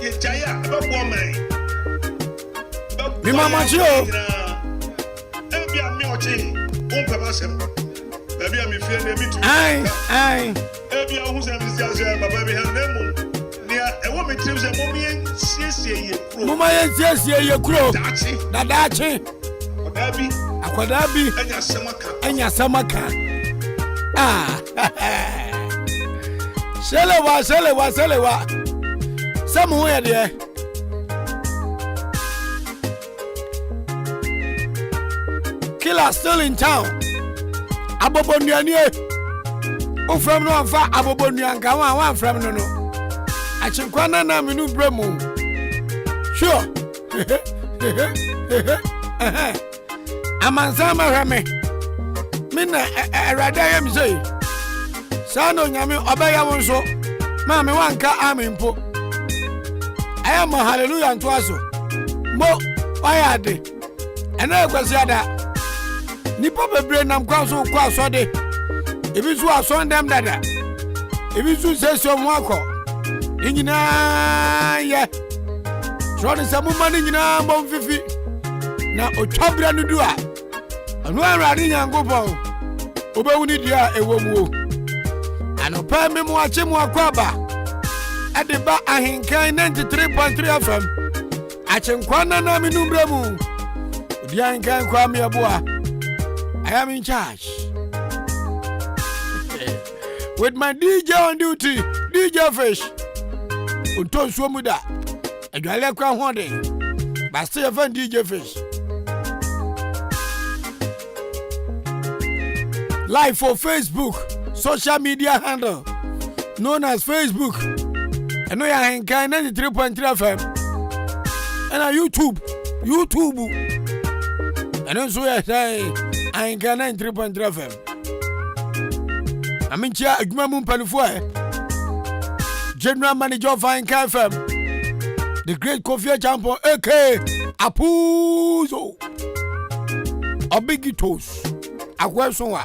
Ye Jaya, about woman. Me mama Joe. Ebi a me ochi. Umpabasem. Baby a me feel me too. Aye. Ebi a who say me say baba me have name. Nia e wo me trim say mommy en siesie ye kro. Mama en siesie ye kro. Dachi. Dadachi. Akwada bi. Enya samaka. Selewa. Samu ye de. Killer still in town. Abobonuani e. O from no afa abobonuan ka wan from no. Achinkwana na menu bremu. Sure. Amansama hame. Mina erada yam say. Sano nyame obaya wonso. Ma me wanka amempo. Ayama hallelujah nto aso. Mo oyade. Ena ekwasi ada. Nipa bebre nam kwaso kwaso de. Ebi su aso ndem dada. Ebi su sesio mu akọ. Nyina ye. Troni samu mani nyina mbom fifi. Na otwabra no du a. Anu awrade nyankopon. Obewuni dia ewo mu o. Anopa me mu ache mu akwaba. Adeba Ahenkan 93.3 FM. Achenkwana na minumbre mu. Odi Ahenkan Kwame Yeboah. I am in charge. With my DJ on duty, DJ Fish. Unton Swomuda. Adwale kwa honde. But still fan DJ Fish. Live for Facebook, social media handle known as Facebook. And we are Ahenkan 93.3 FM. And on YouTube. And also we are saying Ahenkan 93.3 FM. I'm in here, Agumamum Panufue. General Manager of Ahenkan FM. The great Kofi Champion, a.k.a. Apuzo. Obigitos. Akwesonwa.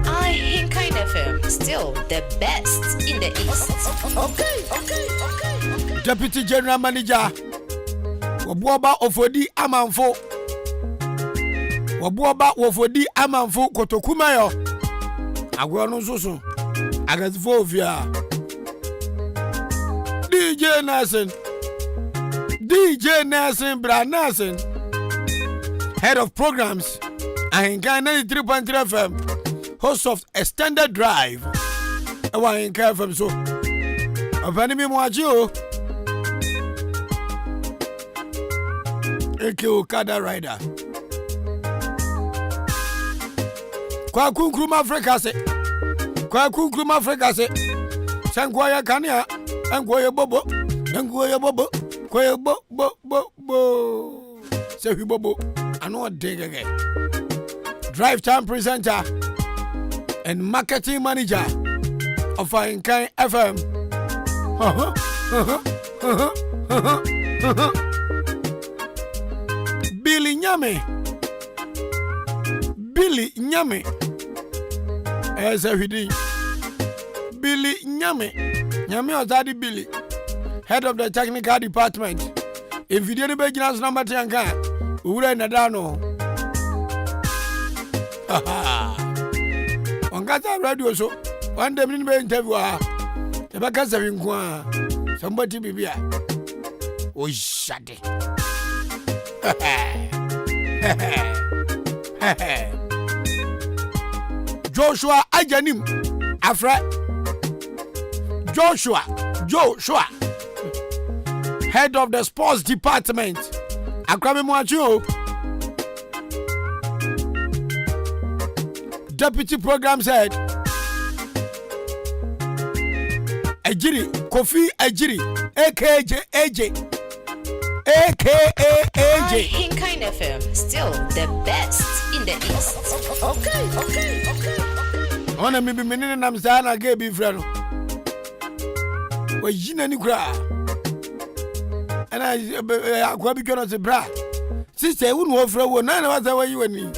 Ahenkan FM, still the best in the East. Okay. Deputy General Manager. Wabuaba Ofodi Amanfo. Wabuaba Ofodi Amanfo Kotokumayo. Agwano Soso. Agasfo via. DJ Nelson Bra Nelson. Head of Programs. Ahenkan 93.3 FM. Host of Extended Drive. Ahenkan FM so. Afanimi Mwajo. Eke Okada Rider. Kwa kunkruma Africa se. Sankwaya kania. Angwoye bobo. Kwaye bo. Se hu bobo. Ano degege. Drive time presenter and marketing manager of Ahenkan FM. Billy Nyame. As a Billy Nyame Ozadi Billy, head of the technical department. If you didn't be Ginas number Tianka, Ura Nadano. On Gata Radio so one day in interview. The Bacas of Inqua. Somebody be here. Oh, shut it. Joshua Ajanim Afra Joshua head of the sports department Akwame Mwacho deputy programs head Kofi Ejiri aka AJ Ahenkan FM, still the best in the East. Okay. Ona mi be menene nam za na ga bi frɛ no. Wa yina ni kura. Ana akwa bi kano se bra. Sister wonu wo frɛ wo na wa za wa yi wani.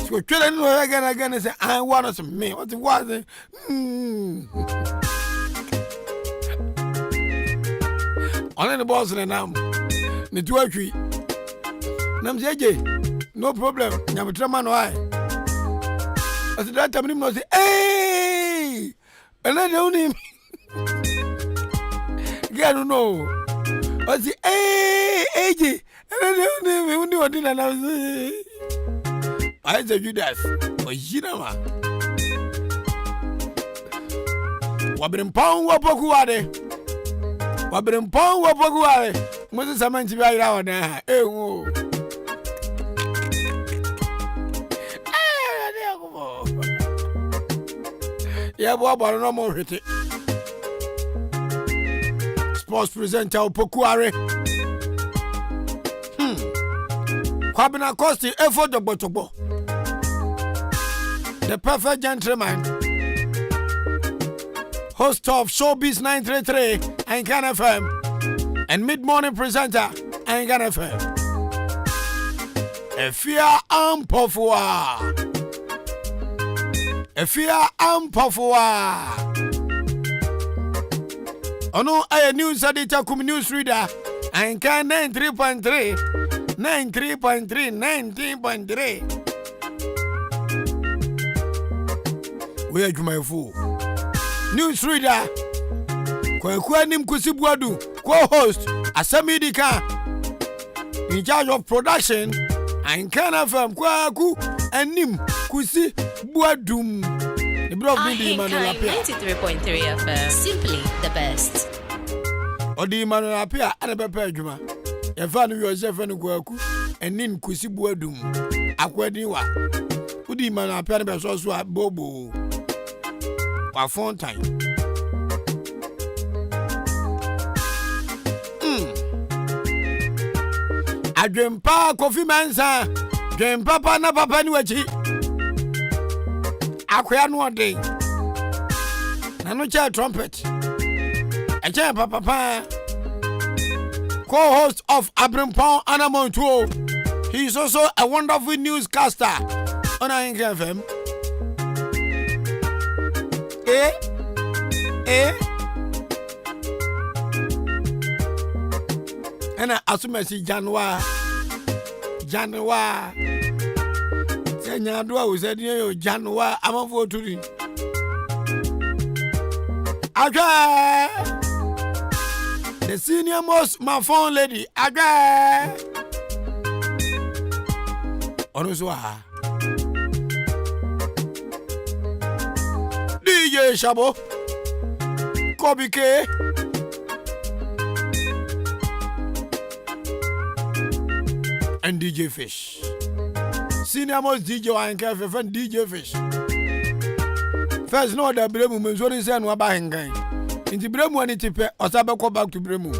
So twele no ga na se I want us me. What was it? On the boss and now. The two actually. Nam JJ, no problem. Yamutraman, why? At that time, he must say, hey! And I don't him. I don't know. I say, hey, AJ. And I don't know. We only want to I said, Judas. Oh, Jinama. Wabrimpound Wapokuade. Wabrimpound Wapokuade. Moses Samanti right out there. Oh. Yeah, boy, but no more hit it. Sports presenter Pokuare. Kwabena Costi, effort the Botobo. The perfect gentleman. Host of Showbiz 933, Ahenkan FM. And mid-morning presenter, Ahenkan FM. Efia Ampofua. Efia Ampofua. Ono a news editor, news reader. Ahenkan 93.3. 93.3, 19.3. Where you my fool? News reader. Kwanim Kusibuadu, co-host, Asamidika. In charge of production, Ahenkan FM Kwaku and Nim Kusi Buadum. The bro Ahenkan 93.3 FM. Simply the best. Odi Ahenkan Kwame Yeboah. Yefanu Yourself and Kwaku and Nim Kusi Buadum. Akwadiwa. Odi Ahenkan Kwame Yeboah Bobo. Wa phone time. Adwempa Kofi Mansa. Dwempa pa na papa ni wachi. Akoya no ode. Na no cha trumpet. Eche papa. Co-host of Abrimpon Anamontuo. He is also a wonderful newscaster on Ahenkan FM. And I assume January. Senya do we said you January. I'm on for today. Okay. The senior most my phone lady. Okay. Onuswa. DJ Shabo. Kobe K. And DJ Fish. Senior most DJ Ahenkan FM DJ Fish. First, no, the Bremu Menzori San Wabahengan. In the Bremu and Tipe, or Sabako back to Bremu.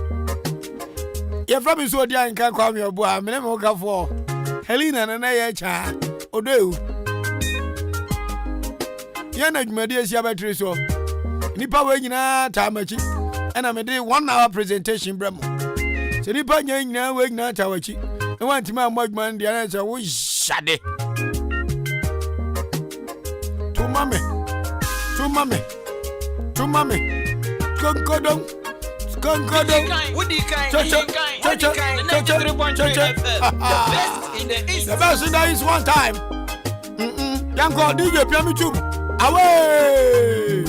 You're from his Odi Ahenkan Kwame Yeboah, I'm never go for Helena and Ayacha. Odo. Yana Media Sabatri so. Nipa Wagina Tamachi. And I'm a day 1 hour presentation Bremu. So Nipa Yana Wagna Tawachi. I want to my man, the answer was shade. To mommy. Conkodom. The best in there is one time. Young call DJ Piano Tube. Away.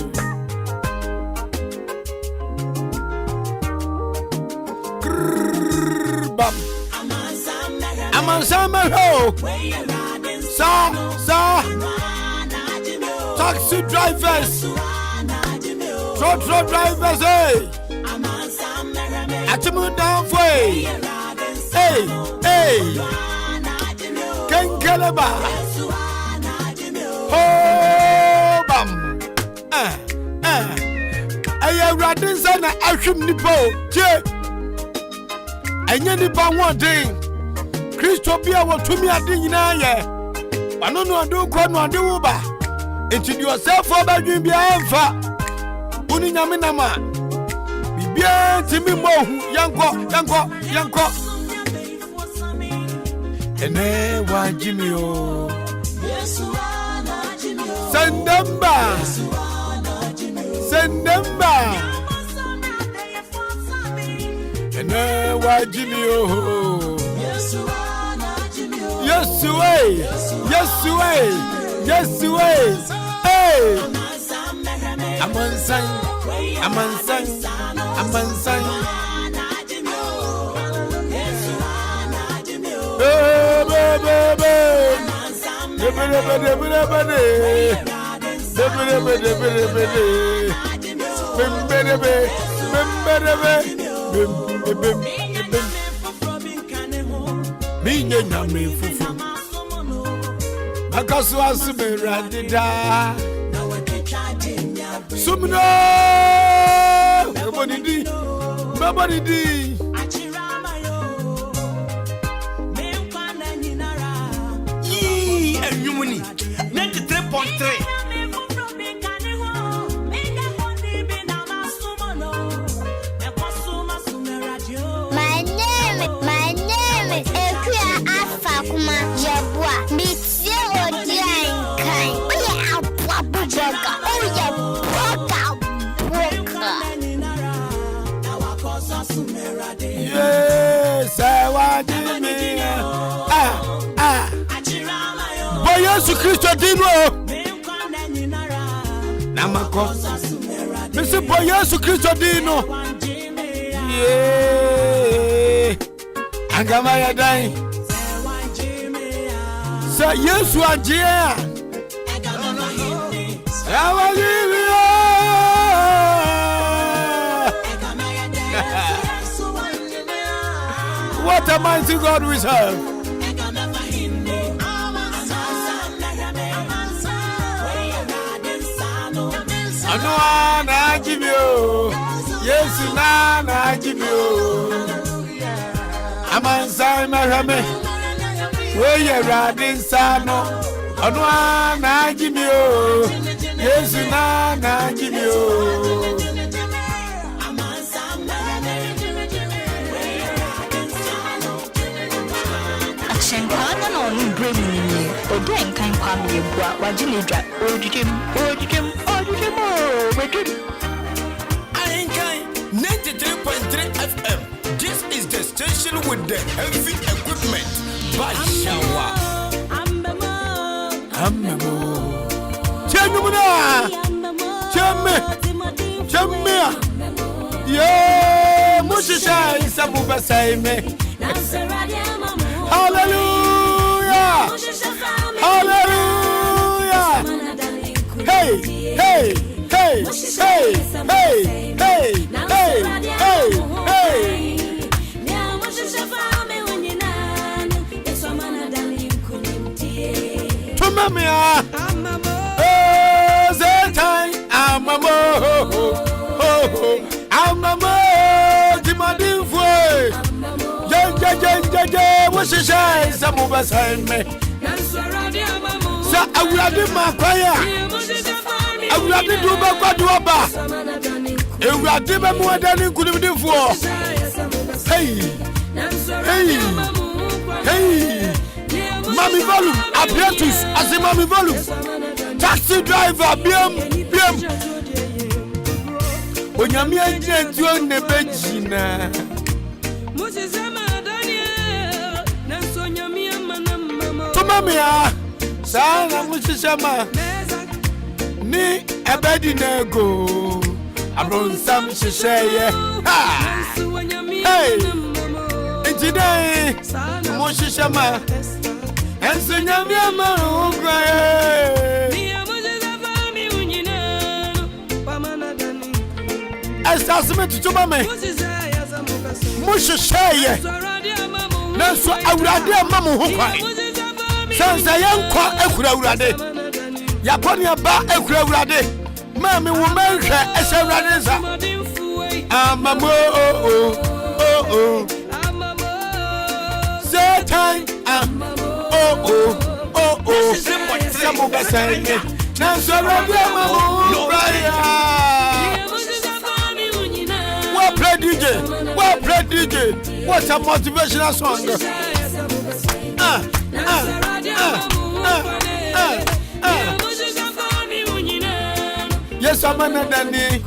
Bam. I'm on summer ho. Taxi drivers. Truck drivers, hey. Atimu down for hey. Ken Kalaba. Oh, bam. Aye, Radin Sana, Ashim Nipo. Anya Nipa one thing. Christopia will to me at dinner. I don't know, do Uba. Introduce yourself for the dream behind for Uninaminama. Bien, Timmy Mo, Yanko. And then why Jimmy? Send them back. ene wa Jimmy oh yes way hey amansan Minha nyame fufu Makasu asume radida Sumno Nobody di Yee Enyumuni 93.3 Kwame Yeboah, meet Odi Ahenkan. Yes, I want me. Boy, Jesus Christ, Dino. Namako. Mr. Boy, Jesus Christ, Dino. Yeah. Angamaya dai. Sa Yesu ajia. What a mighty God we serve. Anu na give you. Yes, na give you. Amansa mahame. We ye radin sano. Anu na give you. Yes, na give you. Ahenkan no bring Odi Ahenkan Kwame Yeboah wajinidra odidim Ahenkan 93.3 FM. This is the station with the heavy equipment. Bashawa Amemo Chenumuna Chemme Yeah Mushisha Isabuba Saime Hallelujah! Hallelujah! Hey! Hey! Hey! Hey! Hey! Hey! Hey! Hey! Tumamia! Oh, Zetai! Amamo! Amamo! Timadinfwe! What's the size? Some of us are me. So I will have my prayer. I will have to do back to Abba. I will have to do more than you could do for. Hey, hey, hey, Mommy volume, apparatus, as a mommy volume. Taxi driver, BM. When you're me, I can't do the Begina. Tumamia sana mushishama ni abedi nego abonsam shisheye ha hey ejidai mushishama ensunyamia marugraye asasime tutumame mushisheye nanso awurade amamu hokwai sansa yankwa ekura awurade yakoni aba ekura awurade mami wo menhwe ehye awurade za amamo Satan Samu basanye nanso awurade amamu braya Well play DJ. What a motivational song. Yes, I'm an Danny.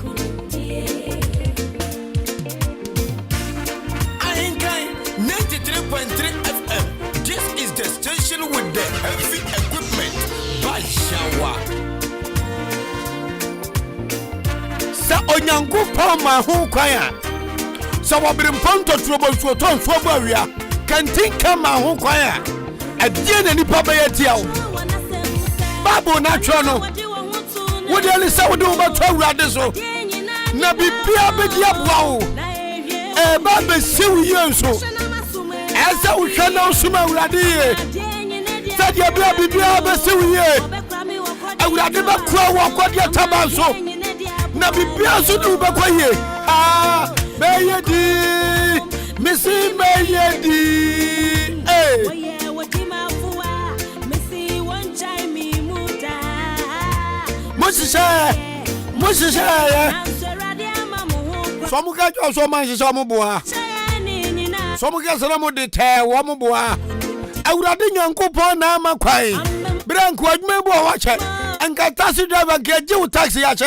sa onyankopɔn ma ho kwan a sa wobere mponto trobo so ton so bo awia kantin kama ho kwan a adie na nipa bɛyɛ tia wo Bible na twa no wo de ali sa wo de wo ba to awurade so na bibia bɛdi aboa wo ba be siw yenso esa wo hwɛ na osuma awurade ye sadia bibia be siw ye awurade ba kura wo akɔde ataba so na bibia so du ba kwaye beyedi misi beyedi Mosisha Somu ka jo so man sisa mo boa Somu ka sera mo de te wo mo boa awurade nyankopon na makwai branko adwuma bo wa che anka taxi driver ke je wo taxi ya che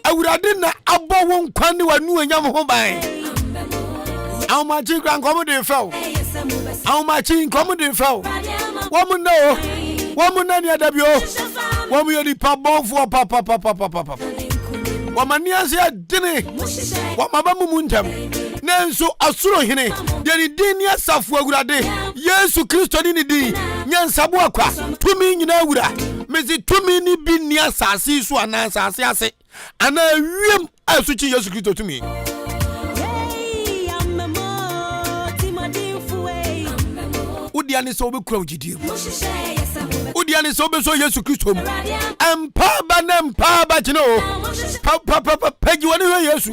awurade na abo wo nkwan ne wanu anyam ho ban awmachi kran komo de fel awmachi komo de fel wo mu na ni adabio wo mu yodi pa bonfo papa wo mania se adini wo maba mu ntam nanso asuro hene de ni din ni asafo awurade Yesu Kristo ni din nyansabo akwa tumi nyina awura mezi tumi ni bi ni asase so ana asase ase ana wiem asuchi Yesu Kristo tumi Udiani so be kura ujidi Udiani so be so Yesu Kristo ampa ba chino pa pegi wani Yesu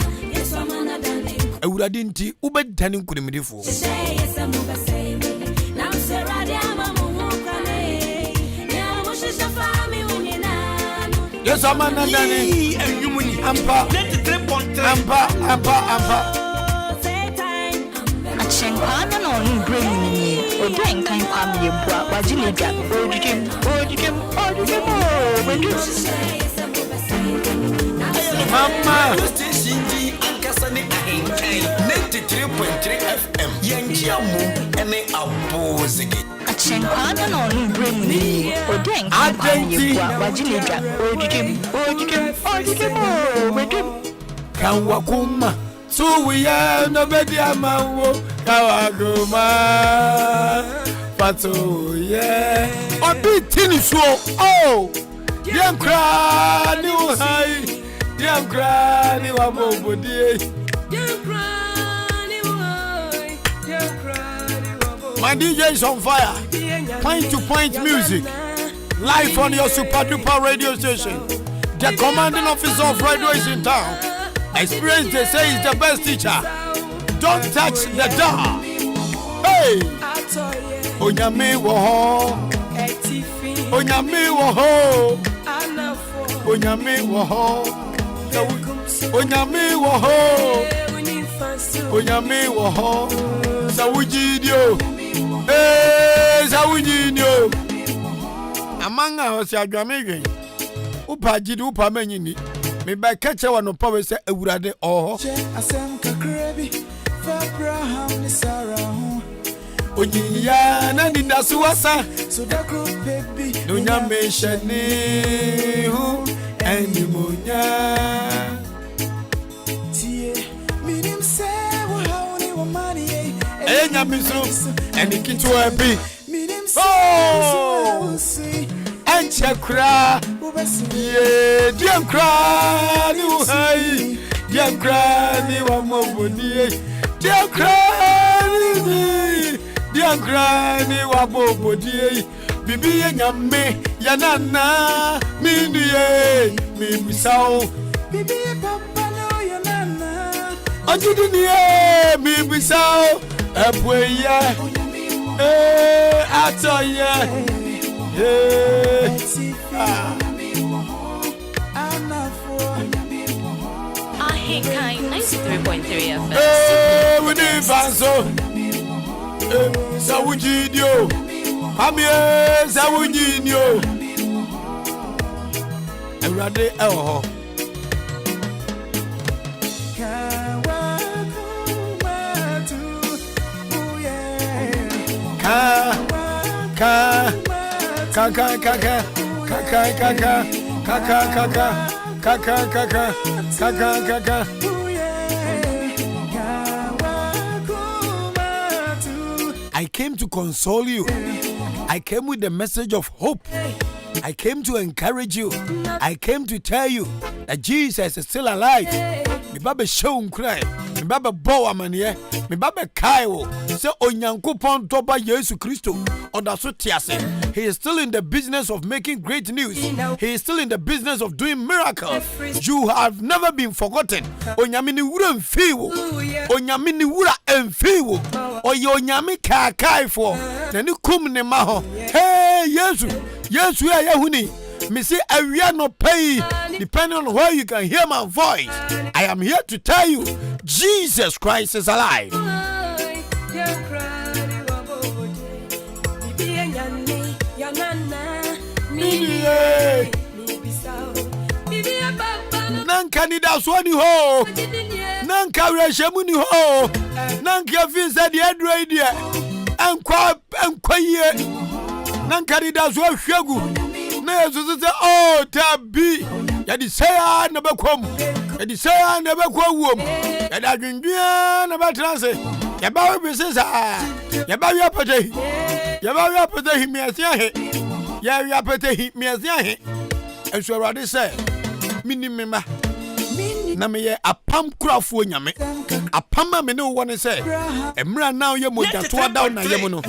awurade nti ubedani nkunimdifo Yes amana dani ampa Ahenkan no Grammy Odi Ahenkan Kwame Yeboah wajile dwa Mama station ankasane Ahenkan 93.3 FM yenjiamu ene abozigi Ahenkan no Grammy Odi Ahenkan Kwame Yeboah wajile dwa kan wakuma suwiya no bedi amawo kawaguma pato ye obi tini so dem kra ni uhai dem kra ni wa bobodie my DJ is on fire point to point music live on your super duper radio station. The commanding officer of radio is in town. Experience, they say, is the best teacher. Don't touch the door. Hey! Onyame woho. Onyame woho. Onyame woho. Onyame woho. Onyame woho. Sawujidio. Hey, Sawujidio. Amanga osi adwame upa jidi upa menyini. Me ba catch one no power say awurade asem kakrebi Abraham ni Sarah ojiya na ni dasuwasa so da group baby no nyame shani hu enimonya tie minim se wo hauni wo mani nyame so eni kitwa bi minim se wo si Chakra, ye, dear cranny, hey, dear cranny, one more body, dear cranny, one more body, Bibi and Yame, Yanana, me, so, Bibi, Papa, no, Yanana, I didn't hear me, so, up way, yeah, I saw ya. Ahenkan 93.3 FM. We need fanso. Sawujidio. Amie sawujidio. Awurade eho. Kaka Kaka. I came to console you. I came with the message of hope. I came to encourage you. I came to tell you that Jesus is still alive. Me baba show cry. Me baba bow amaniye. Me baba kaiwo. Se onyankopon toba Yesu Kristo. Odaso tiase. He is still in the business of making great news. He is still in the business of doing miracles. You have never been forgotten. Onyamini wura mfiwo. Onyamini wura emfiwo. Oye onyami kakaifo. Nani kum ne maho. Hey Yesu. Yesu ya yahuni. Me say awia no pay. Depending on where you can hear my voice. I am here to tell you, Jesus Christ is alive. Nanka ni daswani ho. Nanka reshemu ni ho. Nanka visa di edre die. Enkwa ye. Nanka ni daswa hwegu. Na yesu se oh tabi. Yadi seya na bekom. Yadi seya na bekwawom. Yadi adwendwia na betranse. Yabawe bisesa. Yabawe apete. Yabawe apete himiasia he. Yabawe apete himiasia he. Enso Awurade se minimema na meye apam kurafo nyame apam me ne wo ne se emra na ye moja to ada na ye mu no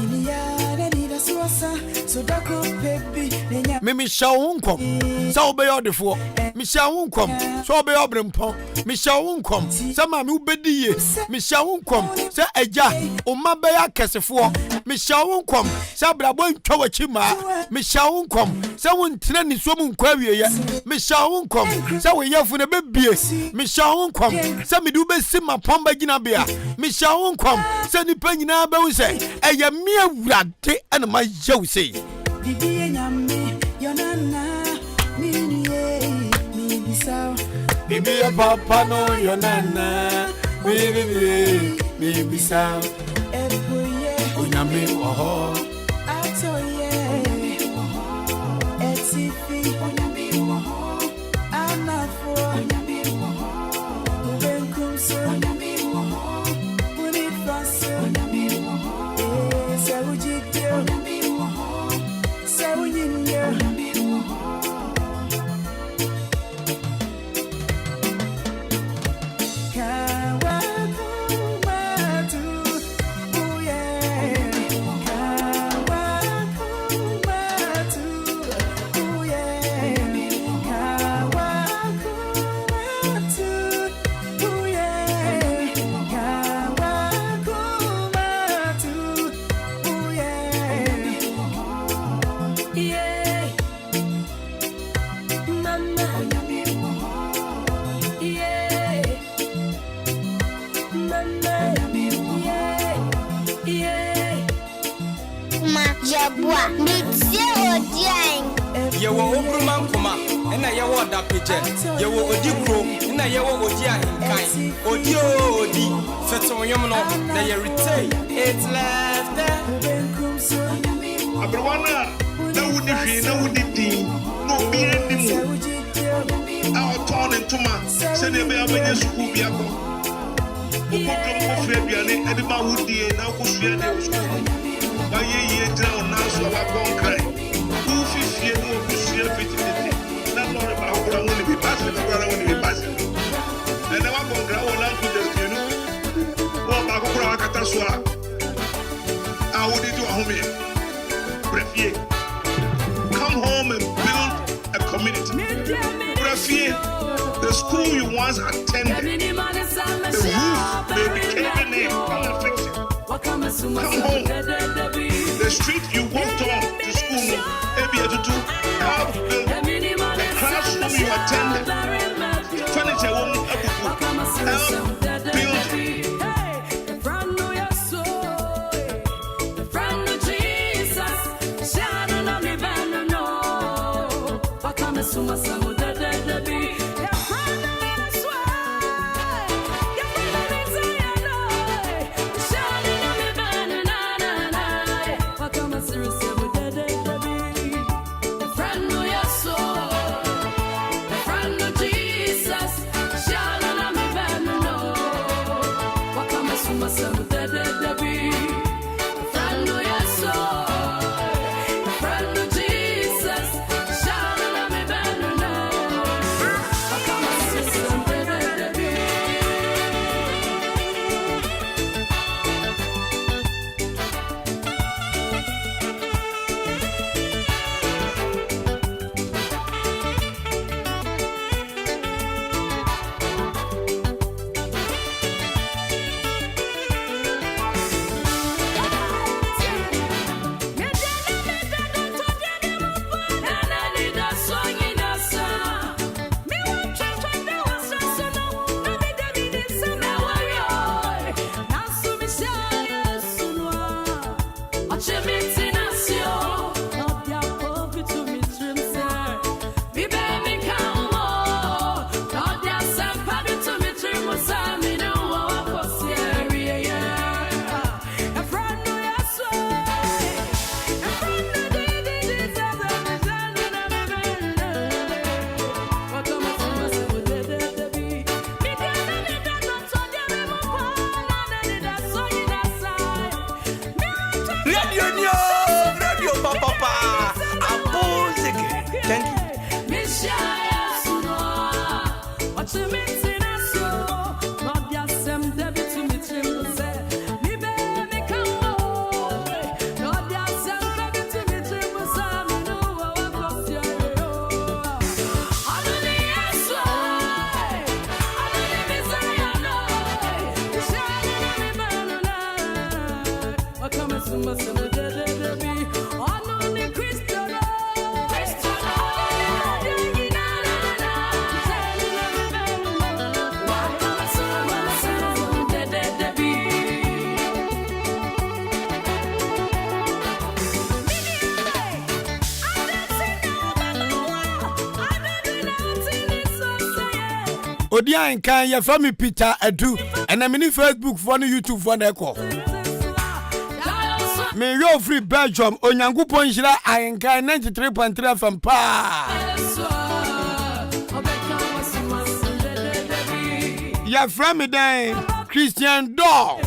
me shawo nkom sa obey odefo me shawo nkom so obey obrempon me shawo nkom sa ma me ubediye me shawo nkom sa agya o mabaya kesefo me shawo nkom sa brabo ntwa wachima me shawo nkom sa wontina ni so mu nkwa wieye me shawo nkom sa we yefu ne bebie me shawo nkom sa me du besi mapomba gina bia me shawo nkom sa nipa nyina ba wu se eye me awurade ana ma yewu se bibi nyame yonana mi bisao bibi papa no yonana mi bisao eboye onyame wo atoye etifi onyame wo anafo onyame wo benkumso onyame wo boniface onyame wo sewujite onyame wo sewunyinye onyame wo Yeboah, Mr. Odi Ahenkan. Yewo Obruman Kuma, and I yewo da page. Yewo Odi Kro, and I yewo Odi Ahenkan. Odi, Feton Yamono, na ye retain. It's left there. Abrawana, no would be no be any our turn into man. Send a baby in school. Everybody would be now go school. Why ye down now so I won't cry. Who fear no fear fitting? Not more about what I want to be passing, what I want to be passing. And now I'm going to grow out to the student. Well, Bago Kataswa. I would do a home here. Come home and build a community. Brefie, the school you once attended, the roof may became a name. Come home. The street you walked on to school, help build the classroom you attended, furniture won't help build. Friend, no, yes, so. Friend, no, Odi Ahenkan ya from Peter Edu and I'm in Facebook for the YouTube for the echo. Me yo free Belgium Onyankopon Hira Ahenkan 93.3 FM pa. Ya from me then Christian Dog.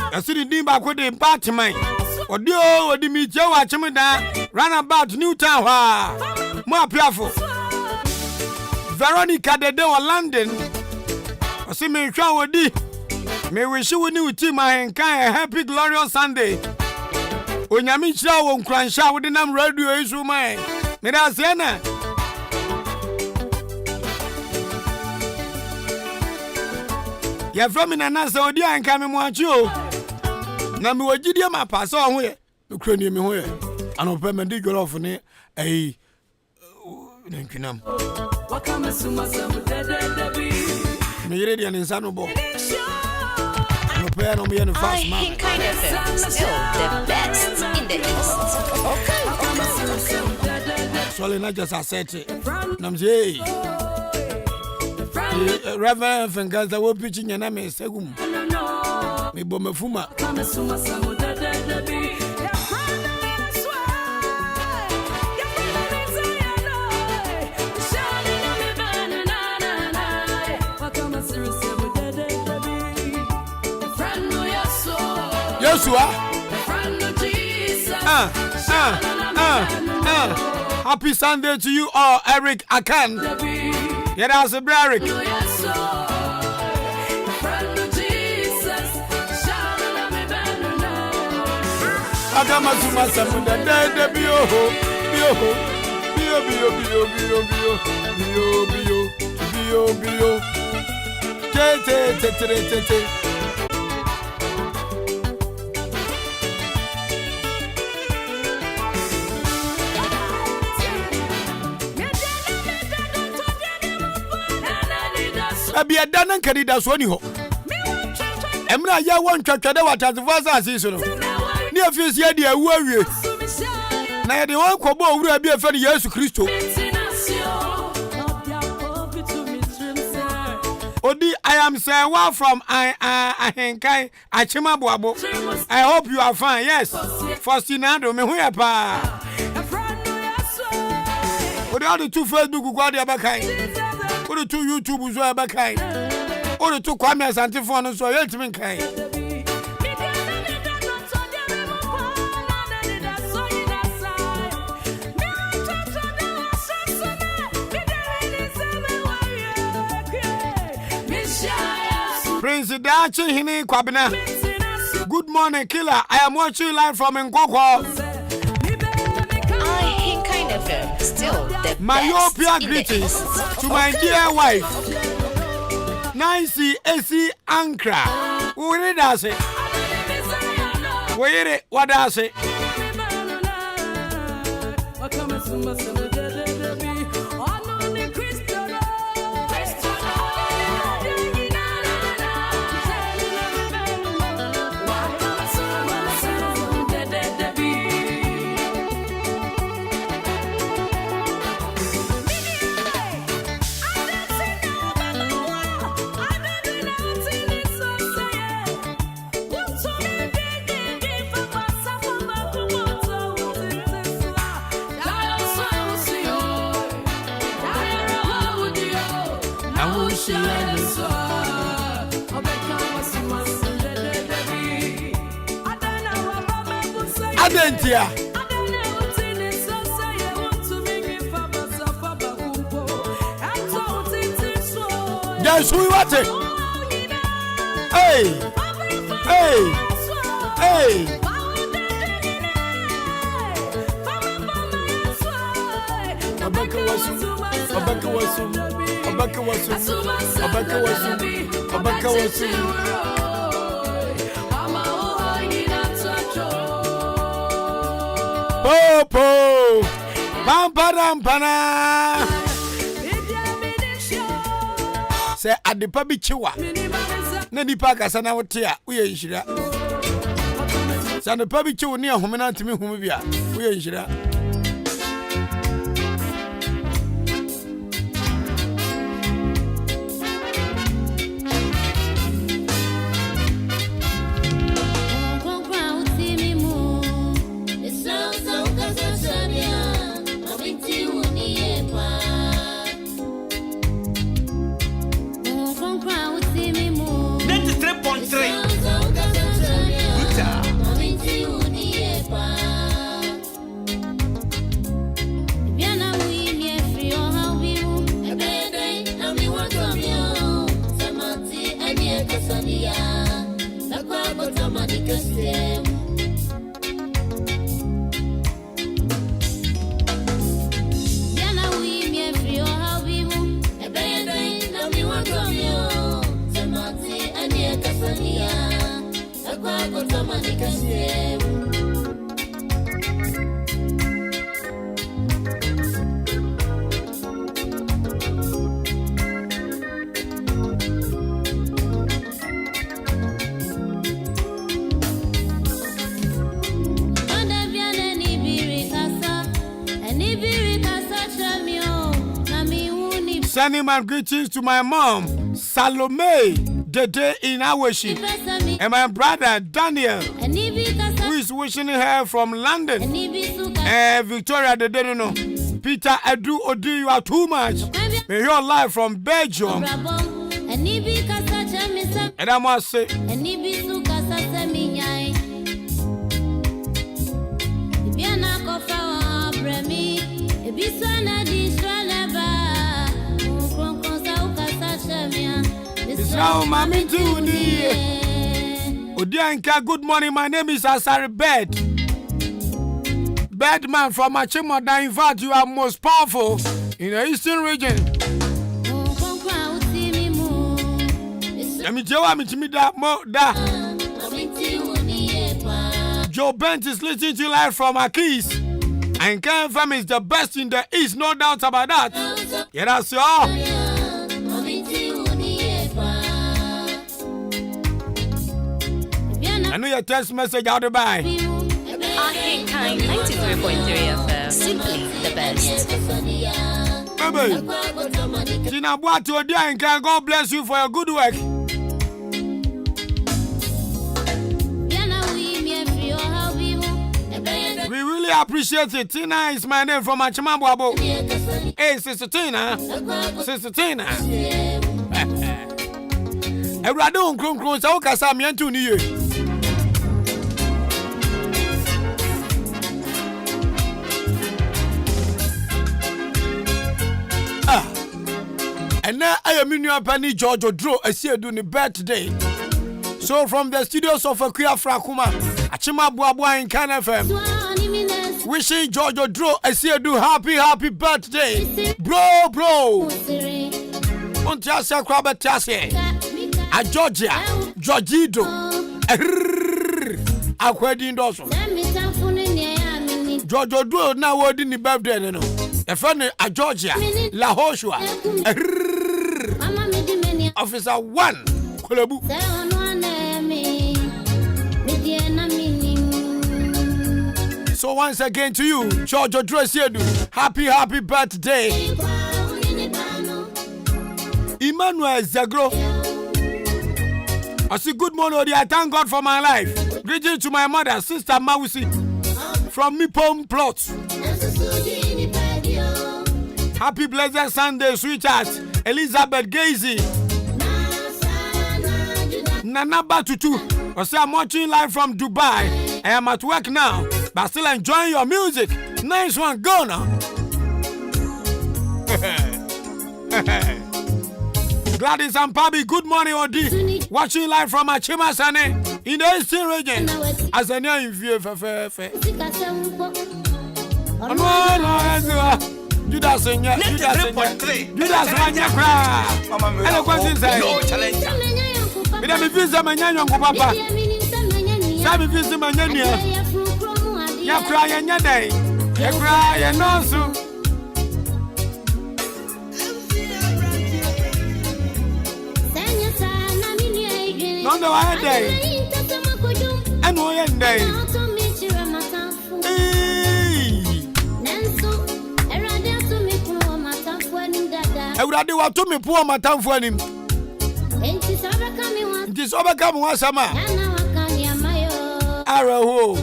I see the dimba ko de Batman. Odi mi je wa chime da runabout Newtown ha. Mo apiafo. Veronica de London. I see me twa odi. Me wish you new team Ahenkan a happy glorious Sunday. Onyame chira wo nkuransha wo de nam radio isu man. Me da se na. Ya from me na se Odi Ahenkan me mo achi o. Na me wagidie ma pa so ho ye. Me kura ni me ho ye. Anope me di jollof ni Nenkinam. Me yere dia nsa no bo. No pay no me no fast man. Ahenkan FM, still the best in the East. So na just asset. Nam say Reverend Fengaza wo pitching na me segum. Me bo mafuma. Yeshua. Happy Sunday to you all, Eric Akan. Yeah, that's a Eric. Agamasuma Samunda de bio. Te. Abi adanan kanida so ni ho. Emra ya won twatwade watazifasa asiso no. Ni afisi ya dia wu awie. Na ya de won kobo owura bi afa ni Yesu Kristo. Odi, I am Sewa from Ahenkan Achimabuabo. I hope you are fine. Yes. Fascinado me hu ya pa. Odi all the two Facebook go dey abakai. Odi two YouTube so abakai. Odi two Kwame Santifon so yetimi kai. Prince Dachi Hini Kwabena. Good morning, killer. I am watching live from Nkoko. Ahenkan FM, still the Myopia best greetings in the East. to my dear wife, Nancy AC Ankra. Who does it? Where what does it? Adentia. Yes, we watch it. Hey. Abaka wasu. Popo. Pampana. Say adipa bi chiwa. Na dipa kasa na wote a wo ye nhira. Sane pabi chew ni ahomena ntimi humi bia. Wo ye nhira. Sending my greetings to my mom, Salome, Dede in Awashi, and my brother Daniel, who is wishing her from London. Victoria Dede, no. Peter Edu Odi, you are too much. May your life from Belgium. And I must say, Odi Ahenkan, good morning. My name is Asari Bed. Bedman from Achimota. In fact, you are most powerful in the eastern region. Joe Bent is listening to you live from Akis. Ahenkan Kwame is the best in the east, no doubt about that. Yeah, that's all. I know your text message out of by. Ahenkan 93.3 FM. Simply the best. Baby, Tina Boatu Odi Ahenkan, God bless you for your good work. We really appreciate it. Tina is my name from Achimabwabo. Hey, Sister Tina. Sister Tina. Everado nkronkron sa ukasa miantu ni ye. And now I am in your penny George Odro Asiedu ni birthday. So from the studios of Akuya Frakuma, Achimabwabo Ahenkan FM, wishing George Odro Asiedu happy birthday. Bro. Untiasa kwaba tiase. A Georgia, Georgido, Akwedi Ndoso. George Odro na wodi ni birthday no. E friend a Georgia, La Hoshua. Officer 1, Kolebu. So once again to you, George Odro Asiedu, happy birthday. Emmanuel Zagro. I say good morning, Odi. I thank God for my life. Greetings to my mother, Sister Mausi, from Mipom Plot. Happy blessed Sunday, sweetheart. Elizabeth Gazy. Nana Batutu. I say I'm watching live from Dubai. I am at work now, but still enjoying your music. Nice one, go now. Gladys and Pabi, good morning, Odi. Watching live from Achima Sane in the eastern region. As a new view, Judas and Judas Papa. Sabi visa manyanya. Ya cry and ya day. Ya cry and also. No, I day. And we day. Awurade wato me po matamfo anim. Nti so beka me wasama. Araho.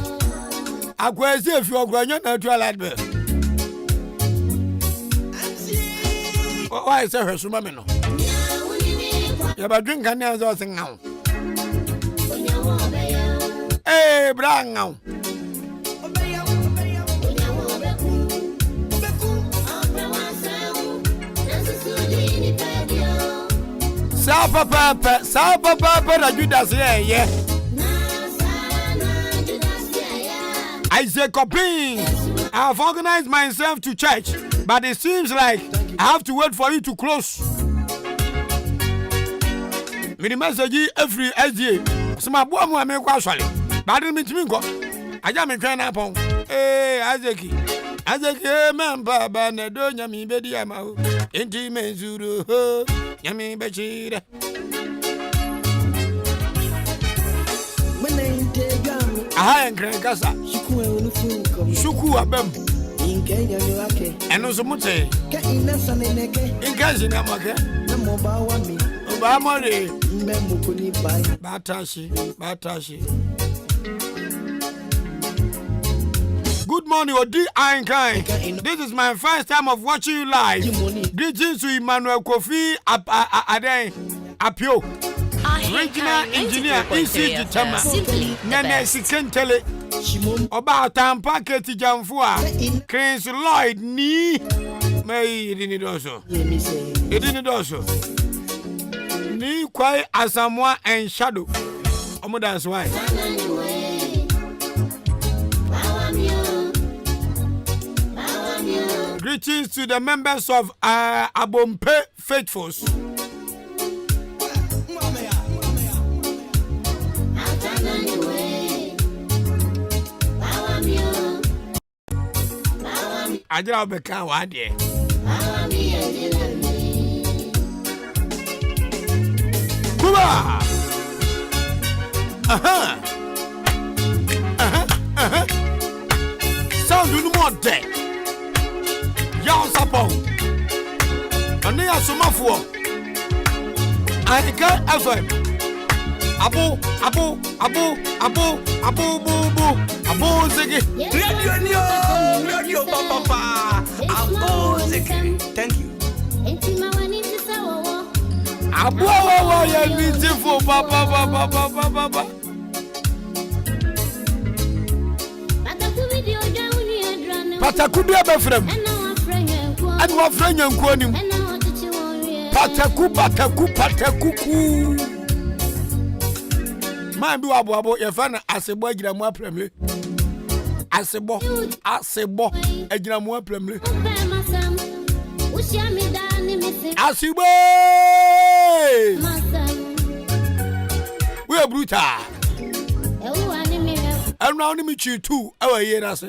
Akwasi efi ogwanyo na tu aladbe. Why say her suma me no? Ya ba drink kan ya zo sing now. Eh, brang. Sapa papa na Judas yeah. I say copying. I have organized myself to church, but it seems like I have to wait for you to close. Me message every SDA. Some boy mo me kwa swale. But me timi nko. Aja me twen na pon. Azeki member ba na do nyami be di ama o. Enti menzuru ho. Nyami be chira. Ahenkan kasa. Shuku abem. Eno so mute. Inkazi na make. Obamore. Batashi. Good morning, Odi Ahenkan. This is my first time of watching you live. Greetings to Emmanuel Kofi Apio. Regional engineer ECG Tama. Nene Sikentele. Oba Tampa Keti Jamfua. Chris Lloyd ni. May Dinidoso. Ni Kwai Asamoah and Shadow. That's why. Greetings to the members of Abompe Faithfuls. Ajira beka wa de. Kuba. Sound no more dead. Young Sapo. And they are Somafo. Ahenkan FM. Abu Ziggy. Radio Papa. Abu Ziggy. Thank you. Abu ya beautiful Papa. Patakudu abefrem. And wa friend yanku anim. Pataku. Man bi abo ye fa na asebo agira mu apremle. Asebo agira mu apremle. Asebo. We are brutal. And now me chi two our year as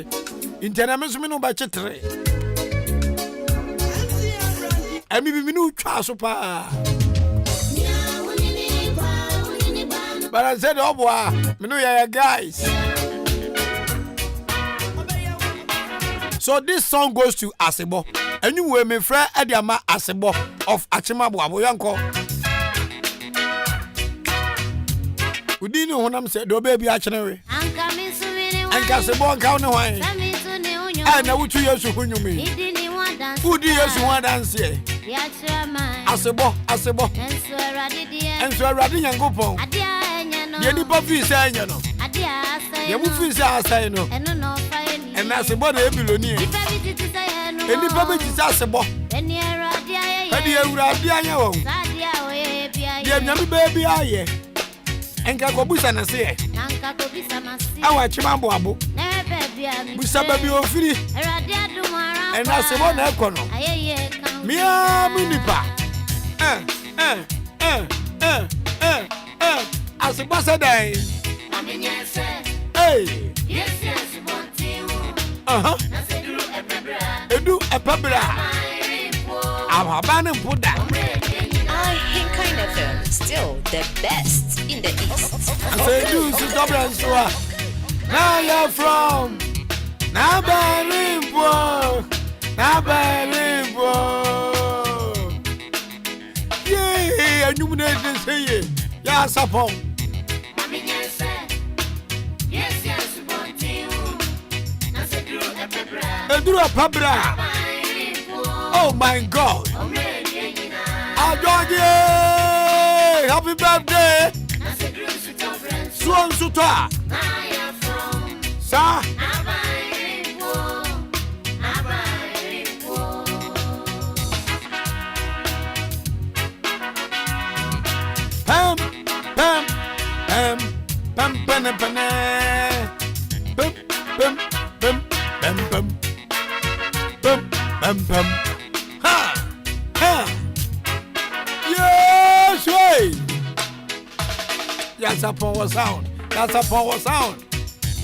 international me no ba chetre. And me no twa so pa. But I said, oh boy, me know ya guys. So this song goes to Asebo. Anyway, me friend Ediama Asebo of Achimabo Aboyanko. We didn't know when I'm said, do baby Achinary. And Casebo and County Wine. And now 2 years to win you me. 2 years to one dance here. Asebo. And so I rather and go pong. The nipa fi say anya no. Ye mu fi say asai no. And Asebo na ebilonie. Nipa be ti say Asebo. Eni Awurade anya wo. Ye nyame baby aye. Enka ko busa na se. Awa chimambo abo. Busa baby ofiri. And Asebo na ekono. Mia munipa. Asebo said hey. Edu epabra. Ababane mpuda. Ahenkan FM, still the best in the East. I say do si dobra nsoa. Now you're from Nabalimpo. Yes, upon. Edura Pabra. Oh my God. Adoye. Happy birthday. Suan Suta. Sa. Pam, pam, pam, pam, pam, pam, pam, pam, pam, pam, pam, pam, pam, pam. Ha, ha. Yes, way. Yes, a power sound. That's a power sound.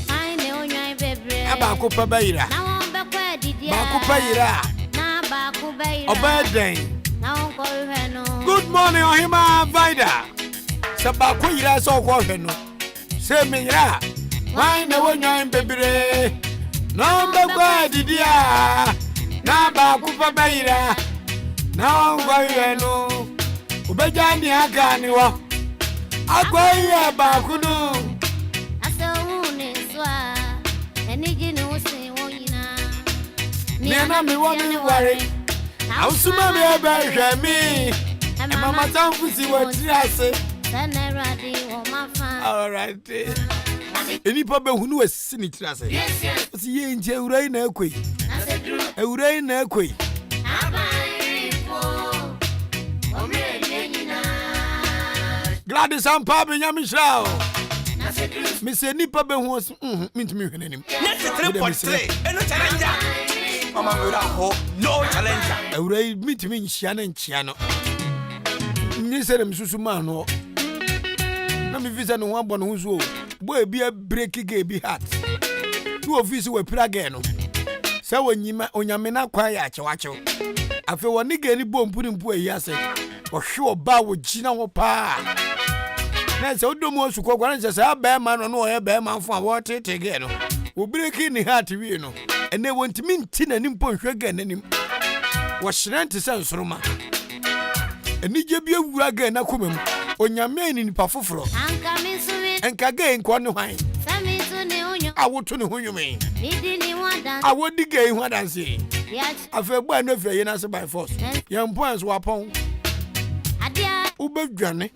I know my baby. Abaku pabeira. Now I'm back where did you? Baku pabeira. Now back who bay. A birthday. Now call her no. Good morning, Ohima Vida. Sabaku ira so call her no. Say me ya. Why no one I'm baby? No back did ya? Now baku pabeira. Now I'm going no. Ubejani Aganiwa. Akwai baku no. Nana me want me worry. How soon may I me? And Mama Town to see what I say. All right. Any problem who knows Sinitra say. Yes. Ye in Jurain Equi. A rain equi. Gladys and Papa Yamishao. Miss Nipa Ben was mean to me. Next 3.3. And no challenger. Mama will no challenger. A ray meet me in Shannon Chiano. Nissan Susumano. Let me visit one born who's woe. Boy be a breaky gay be hat. Two of these were Pragano. So when you on your mena quiet, wacho. I feel one nigga any bone put in poor yasset. Or sure bow with Gina or pa. That's all the most who go and just a bear man or no a bear man for water again. We break in the heart, you know, and they want to mean tin and import again. And was rent to sense Roma. And need you be a wagon, a woman, on your man in Pafufro. And Kagain Quanoine. I want to know who you mean. I want the game what I say. I feel by no fear, answer by force. Young points were upon Uber Johnny.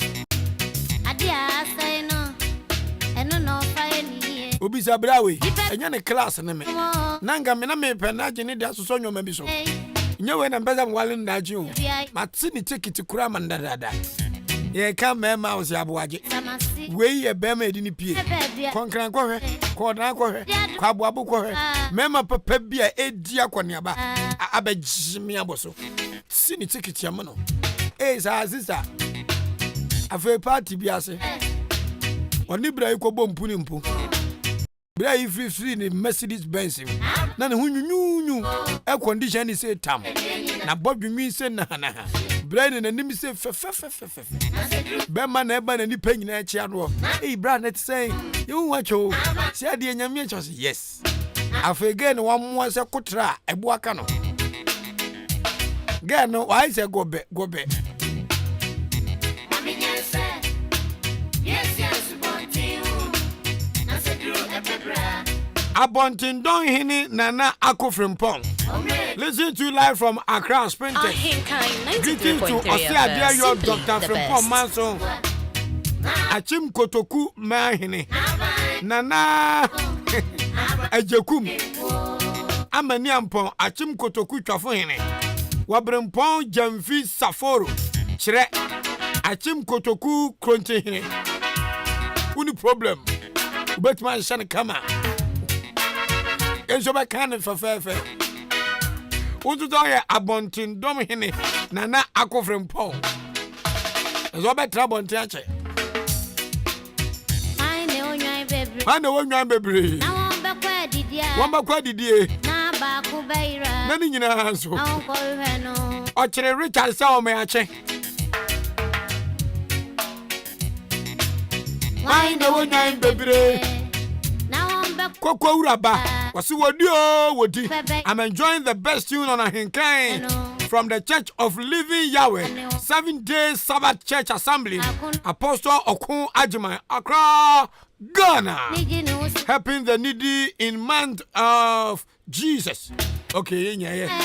Obi Zabrawi, and you're a class and me. Nanga me penagini da so nyo mabi so. Nyewe na mbeza mwale ndaju. Matini take it to kram and dada. Ye ka me ma osi aboaje. We ye be ma edini pie. Konkran kohwe, kodran kohwe, kwaboabo kohwe. Mema papa bia edi akwaniaba. Abejimi aboso. Sini take it yamano. Za azisa. Afa party biase. Oni bra yi ko bompu ni mpu. Bra yi free ni Mercedes Benz. Na ne hunyunyu air condition ni say tam. Na bodwumi say na na. Bra ni nanim say fe. Be ma na eba na ni panyina echi ado. Bra na say you wacho. Say ade nyame echi say yes. Afa again one mo say kotra ebo aka no. Girl no why say go be. Abontin don hini nana akofrimpong. Listen to live from Accra, Sprinter. Greetings to Osia your Dr. Frimpong Manson. Achim Kotoku mahini. Nana Ejekum. Amani ampon Achim Kotoku twafo hini. Wabrimpong Jamfi Saforo. Chire. Achim Kotoku kronche hini. Uni problem. Ubetman shane kama. Enso ba kan fa fa. Unto do ye abontin dom hene nana akofrempon. Enso ba tra bontin ache. I know onwan bebre. Ana onwan bebre. Na won be kwa didie. Won ba kwa didie. Na ba ku beira. Na ni nyina so. Na won ko hwe no. O kire Richard sa o me ache. I know onwan bebre. Koko uraba wasi wodi. I'm enjoying the best tune on Ahenkan from the Church of Living Yahweh 7-day Sabbath Church Assembly, Apostle Okun Ajima, Accra, Ghana, helping the needy in month of Jesus. Okay, yeah.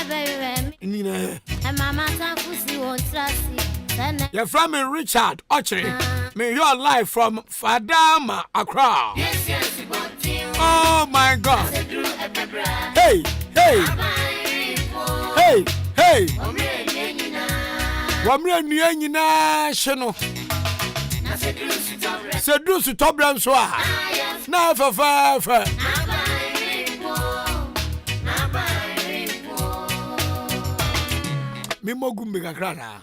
Your friend Richard Ochre, may your life from Fadama, Accra. Oh my God. Hey. Wamre nyina sheno. Sedu su tobram so a. Na fa. Mimo gumbe kakra na.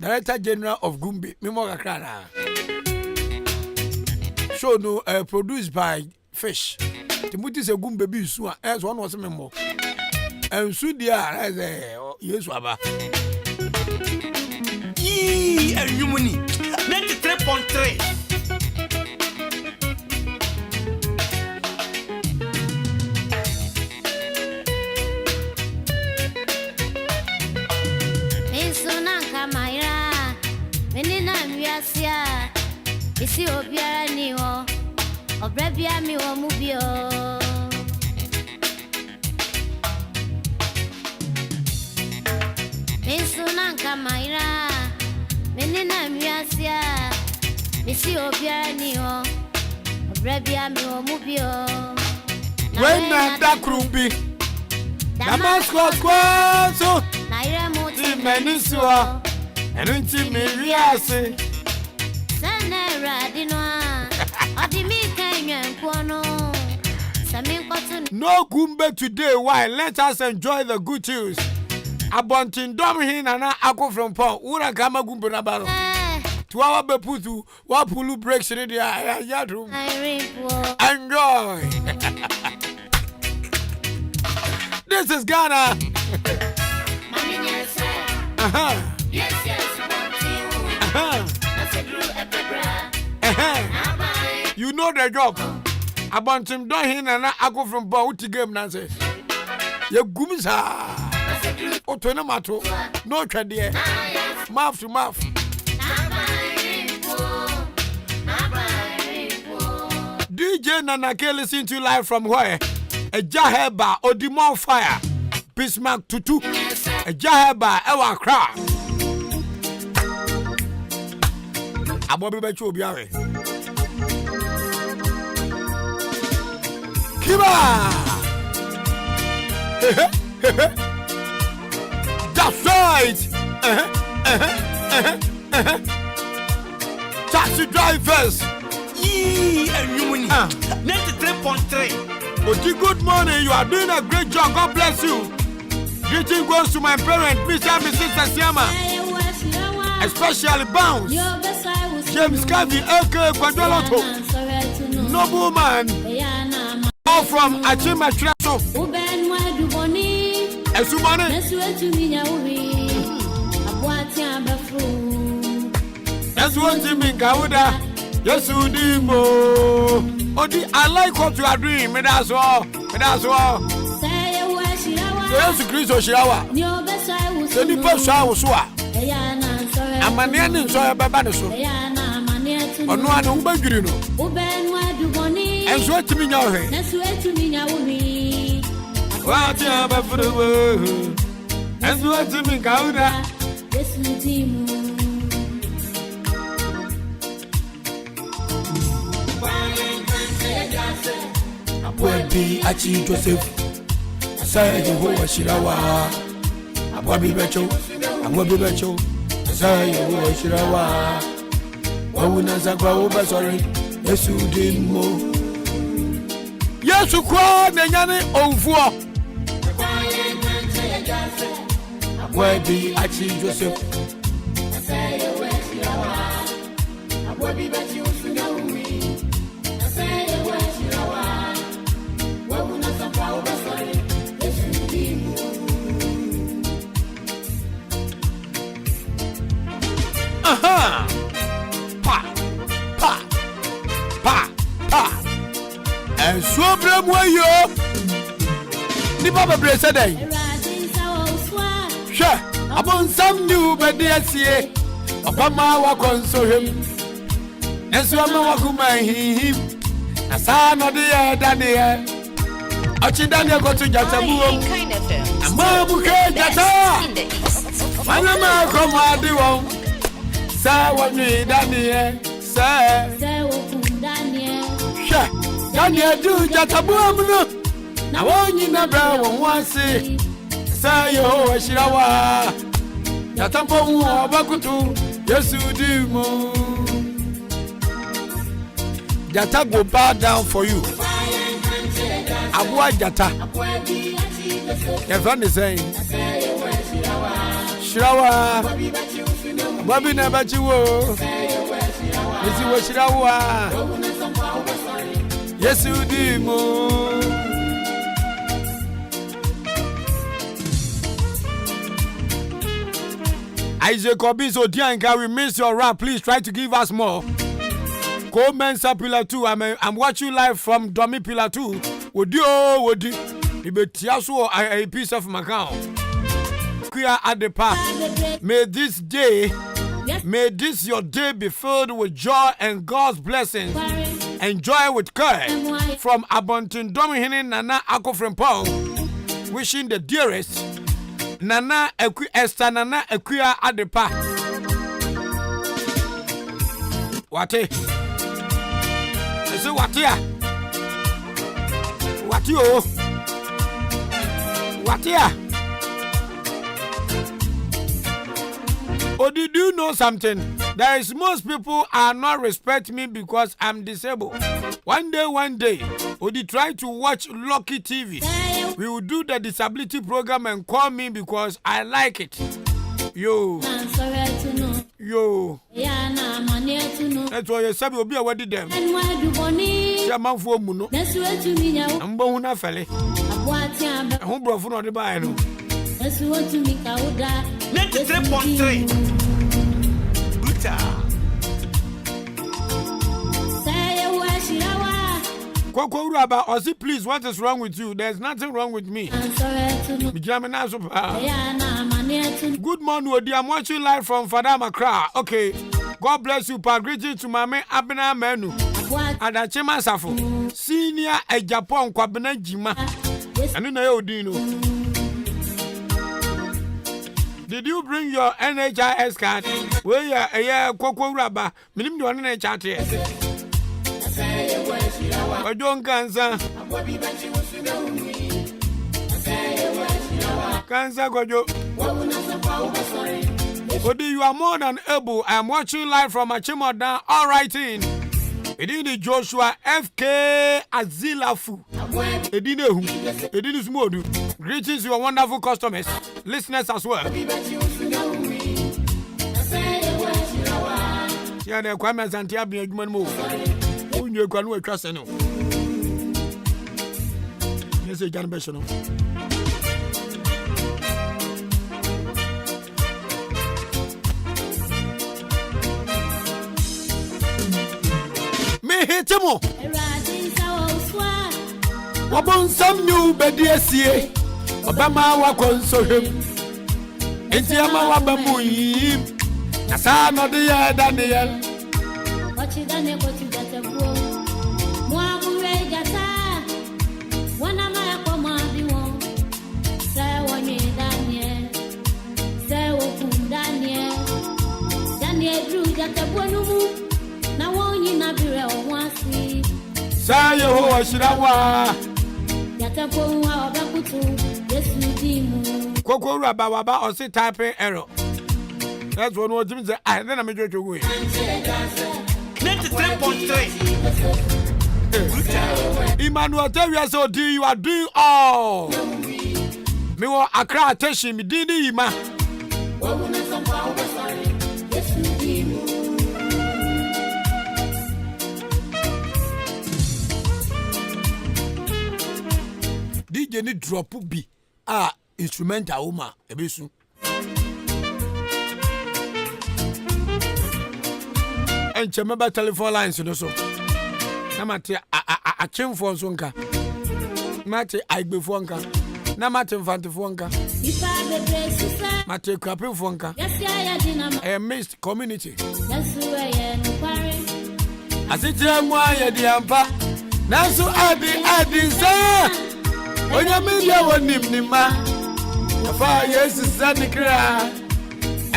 Director General of Gumbi, Mimo kakra na. Show no produced by Fish. Timothy se gumbe bi su a as one was memo. And su dia as Yesu aba. And you money 93.3. Isi obiara ni ho obrebia mi wo mu bio Insuna nkamaira menina miasia isi obiara ni ho obrebia mi wo mu bio When na krumbi Damascus kwaso na ire mu ti menisua enu nti me wiase No gumbe today. Why? Let us enjoy the good news. Abontin dom hinana ako from Paul. Ura kama gumbe na baro. Tuawa beputu wapulu breaks in the yadroom. Enjoy. This is Ghana. You know the job. About him don't hear and I go from Bauti game Nancy. You gumsa. Otonomato. No trade. Mouth to mouth. DJ Nanake listen to live from where? A Jaheba Odi Fire. Bismarck Tutu. A Jaheba Ewa Cra. Abobi Becho Biare. Kiba! That's right! Taxi drivers! And you money 93.3. Oti, good morning. You are doing a great job. God bless you. Greeting goes to my parents, Mr. and Mrs. Sasiama. Especially Bounce. James Kavi, Elke Quadroloto. Noble man. All from Achima Traso. Esumane. That's what you mean, Gauda. Yes, you do. Odi, I like what you are doing. Me that's all. Yes, Chris Oshiawa. The people saw Sua. I'm a man in Soya Babanaso. On one Ubagurino. And so to me now. What you have for the world? And so to me, Gauda. Be Achi Joseph. Say Jehovah Shirawa. Abwabi Becho. Say Jehovah Shirawa. Wawuna Zagwa Oba sorry. Yesu Dimo. Yesu kwa nenyane onfuo. Abwabi Achi Joseph. Say Jehovah Shirawa. Abwabi Becho. Pa. And so bram way yo. Nipa bebre said day. Sure, upon some new bedeasie. Obama wa console him. Eswama wa kuma him. Asana de Daniel. Achi Daniel go to Jatabu. Ahenkan FM. Amabu ke Jata. In the East. Manama koma diwo. Sa wa ni Daniel. Sa Sha Daniel do Jatabu amuno. Na wonyi na bra won wase. Sa yo ashirawa. Jatambo obakutu. Yesu dimo. Jata go bow down for you. Abua Jata. Your friend is saying, Shirawa. Bobby never chiwo. Is you Shirawa? Yes, you dimo. Isaac Obis Odi Ahenkan, we miss your rap. Please try to give us more. Mensa Pillar 2. I'm watching live from Domi Pillar 2. Wodi. Ibetiaso a piece of Macau. Queer at the park. May this your day be filled with joy and God's blessings. Enjoy with care. From Abontin Domihini Nana Ako from Paul. Wishing the dearest Nana Esther Nana Equia at the park. Wate? So what here? What you? What here? Oh, did you know something? There is most people are not respect me because I'm disabled. One day, Odi try to watch Lucky TV. We will do the disability program and call me because I like it. Yo. That's why you said you'll be a wedding them. Man for Muno. I'm born a felle. I won't brought for the buy. Let's 3.3. Koko Raba, Ozzy, please, what is wrong with you? There's nothing wrong with me. Good morning, Odi. I'm watching live from Fada Makra. Okay. God bless you, Pa. Greetings to Mame Abena Menu. Adachema Safo. Senior a Japan Kwabena Jima. I don't know Odino. Did you bring your NHIS card? Where you are, Koko Raba? Minim do one chat here. I don't cancer. Cancer, Gojo. Odi, you are more than able. I am watching live from Achimoda. All right, in. Edini Joshua FK Azilafu. Edini Smodu. Greetings to your wonderful customers, listeners as well. Yeah, the Kwame Santia be a human move. You can trust no. Yes, a generation. Me hit him. Wabon some new bedeasie. Obama wa console him. Entiama wa bamu yim. Asa no de Daniel. Wachi Daniel go to Jatabu. Mwabure Jata. Wana ma koma biwo. Say wonye Daniel. Say wokum Daniel. Daniel drew Jatabu numu. Na wonyi na bire onwasi. Say Yehovah shirawa. Jatabu wa obakutu. Yesu dimu. Koko Raba waba osi typing error. That's one word Jimmy said. I then I made you go away. 93.3. Emmanuel Terry so do you are doing all. Me want Accra attention me didi ima. DJ ni drop bi instrumental uma ebesu. And remember telephone lines no so. Na mate a chimfo so nka. Mate I before nka. na mate mfantefoɔ nka mate kwapefoɔ nka mixed community asekyerɛ mu ayɛ de ampa nanso adi sɛ onyame wɔ nimnima yɛfa yesu sɛ ne kra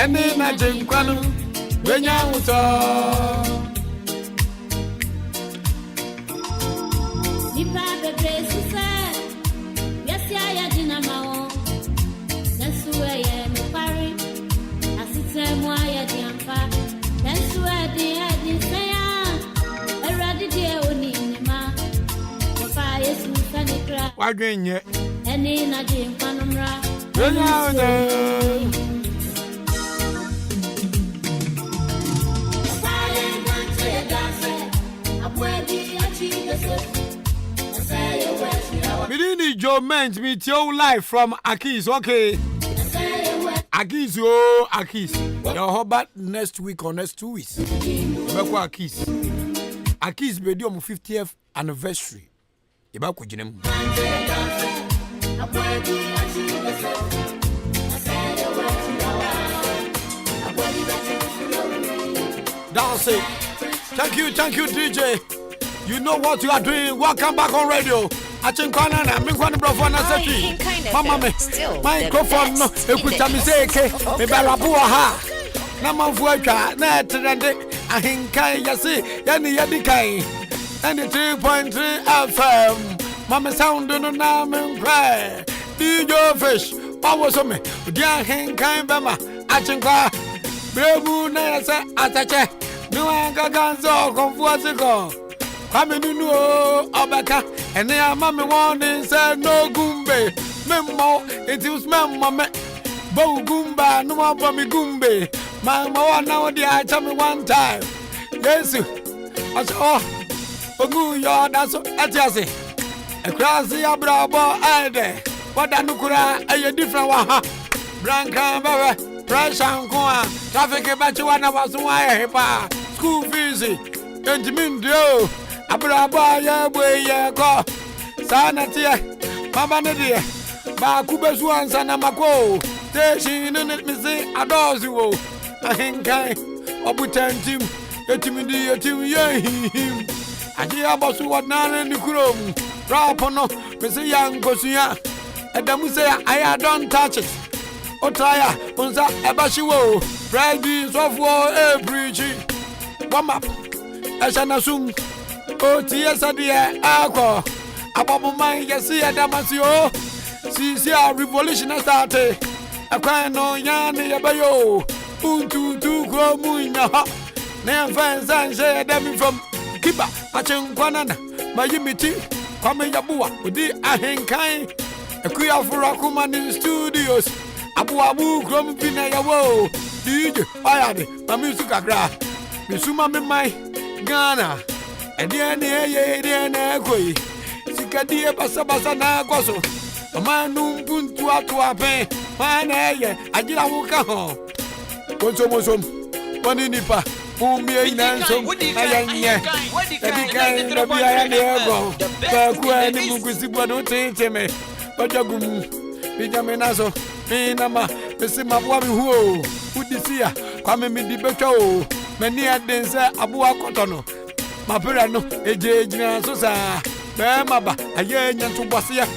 ɛne na gyenkwa no bɛnya wotɔ nipa bebree sisɛ yɛsi ayɛ dinama wɔn nanso ɛyɛ nokware asetena mu ayɛ de ampa nanso ɛde nsɛn a awurade deɛ ɔni nnima yɛfa yesu sɛ ne kra wadwen nyɛ ɛne na gyenkwa no mmra bɛnya wotɔ Midini Joe Ment meet you live from Akis, okay? Akis, oh, Akis. Your Hobart next week or next 2 weeks. Yabako Akis. Akis Bedium 50th anniversary. Yabako Jinem. That's it. Thank you, DJ. You know what you are doing. Welcome back on radio. Ahenkan Kwame, me kwani brofo na sefi. Mama me, microphone no. Ekuta me say ke, me bela bo ha. Na manfu atwa na trende Ahenkan yase, yani yadi kai. 93.3 FM. Mama sound no na me cry. DJ Fish, power so me. Odi Ahenkan bema, Ahenkan. Brebu na yase atache. No ganzo konfuasiko. Kwame nunu obaka ene amame woni say no gumbe memmo it was memmo bo gumba no mo mi gumbe mama wana odi acha me one time yesu aso ogu yo daso etiase ekrasi abrabo ade wada nukura eye different wa ha branka baba pressure nko traffic bachi wana waso wa hepa school fees entimindio Abraba ya boye ko sana tie mama ne die ba kubesu ansa na mako station ne me say adozi wo Ahenkan obutantim etimidi etim yehim ade abosu wadana ni kurom rap no me say yankosua edamu say I don't touch it otaya onza ebashi wo Friday sofo preach warm up asana sum Oti yesadie ako abobo man yesi adamasi o sisi a revolution start akwan no yan ye bayo untu kro munya ha na fansa nje dem from kiba Ahenkan na mayimiti Kwame Yeboah Odi Ahenkan akuya fura kuma ni studios abu krom bina yawo DJ ayade ma music agra misuma me mai Ghana Ediane ye koi sikadie basa na kwaso amanu puntu atu apen mana ye ajira wuka ho konsomosom wani nipa umie nansom ayanye edikan no bia ya ne ego ba ku ani mugusi bono tenteme bajagum bijame naso minama mesima bwa mi huo udisia kwame mi dibetwa o mani adense abuwa kotono mapera no ejejina so sa be maba aye nyanto bosia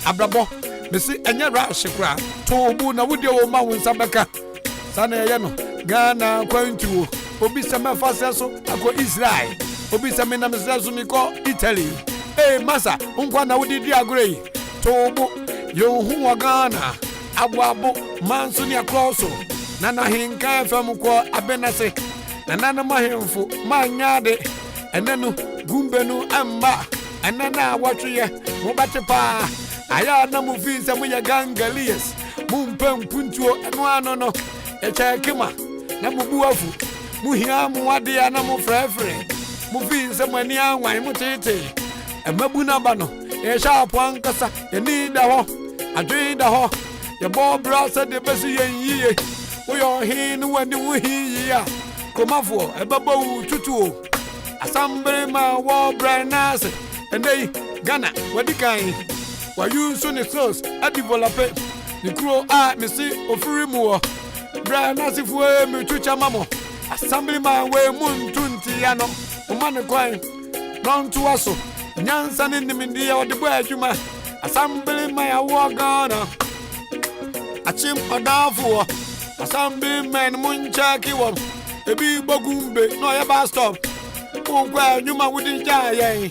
abrabo mesi enye rush kra tobu na wode wo ma wonsa beka sana ye no Ghana kwantuo obi sama fase so ako Israel obi sama na mesra so mi ko Italy masa unkwa na wode di agrei tobu yo hu wa Ghana abwabo manso ni akroso na Ahenkan fam ko abenase na nana mahemfo manyade enenu gumbenu amba enana watwe mo batepa aya na mu finse mu ya gangalies mu mpam puntuo eno ano no echekema na mu buafu mu hia mu ade ya na mu frefre mu finse mani anwan mu tete emabu na ba no e sha apon kasa eni da ho adwe da ho ye bo brasa de besi yenyiye wo yo hin wani wo hiya komafo ebabo tutuo asambre ma wo branase endei Ghana wadikan you soon is close, I develop it. The crow eye, me see, of free more. Brian as if we're me to chamamo. Assembly man, way moon 20 ano. Woman crying, round to us. Nyansan in the Mindia or the Bajuma. Assembly my walk on. A chimp a down for. Assembly man, moon chucky one. A big bogumbe, no ya bus stop. Oh, well, you man wouldn't die.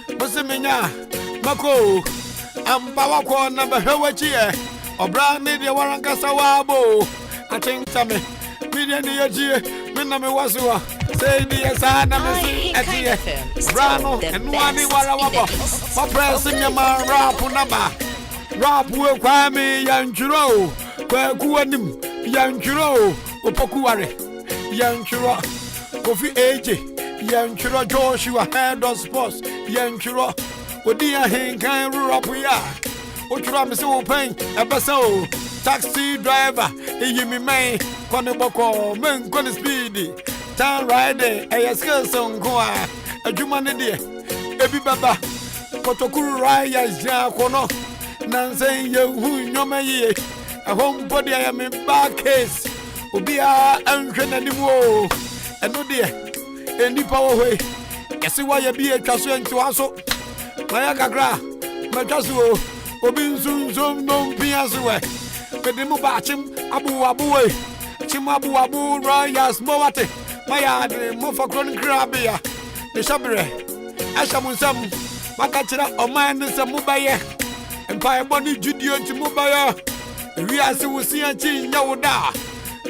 Mosimina, Mako, and Bawako number Hawaii, or Brown Media Warankasa Wabo. I think Tammy, Media Nia, Minami Wasua, say the Sana Ahenkan Brano, and Wani Warawaba, for pressing your man rap number. Rap will Kwame Yanjuro, Kwakuanim, Yanjuro, Opokuare, Yanjuro, Kofi AJ. Yanchuro Joshua head of sports. Yanchuro Odi Ahenkan Kwame. Otra me so pen ebeso taxi driver eyimi man kone boko men kone speedy tan ride skill son ko a adwuma ne de ebi baba kotokuru raya ja kono nansen yehu nyoma ye ahom body I am back case obi a anhwe nanim o eno de eni power way yesi wa ye bi atwaso enti waso na ya kakra matwaso obi nsunsun no piase we pedimu ba chim abu we chim abu royals mowate maya de mo for kron krabia de shabre ashamunsam makachira oman nsam baye empire boni judio nti mubaye wi ase wosi anchi nyawda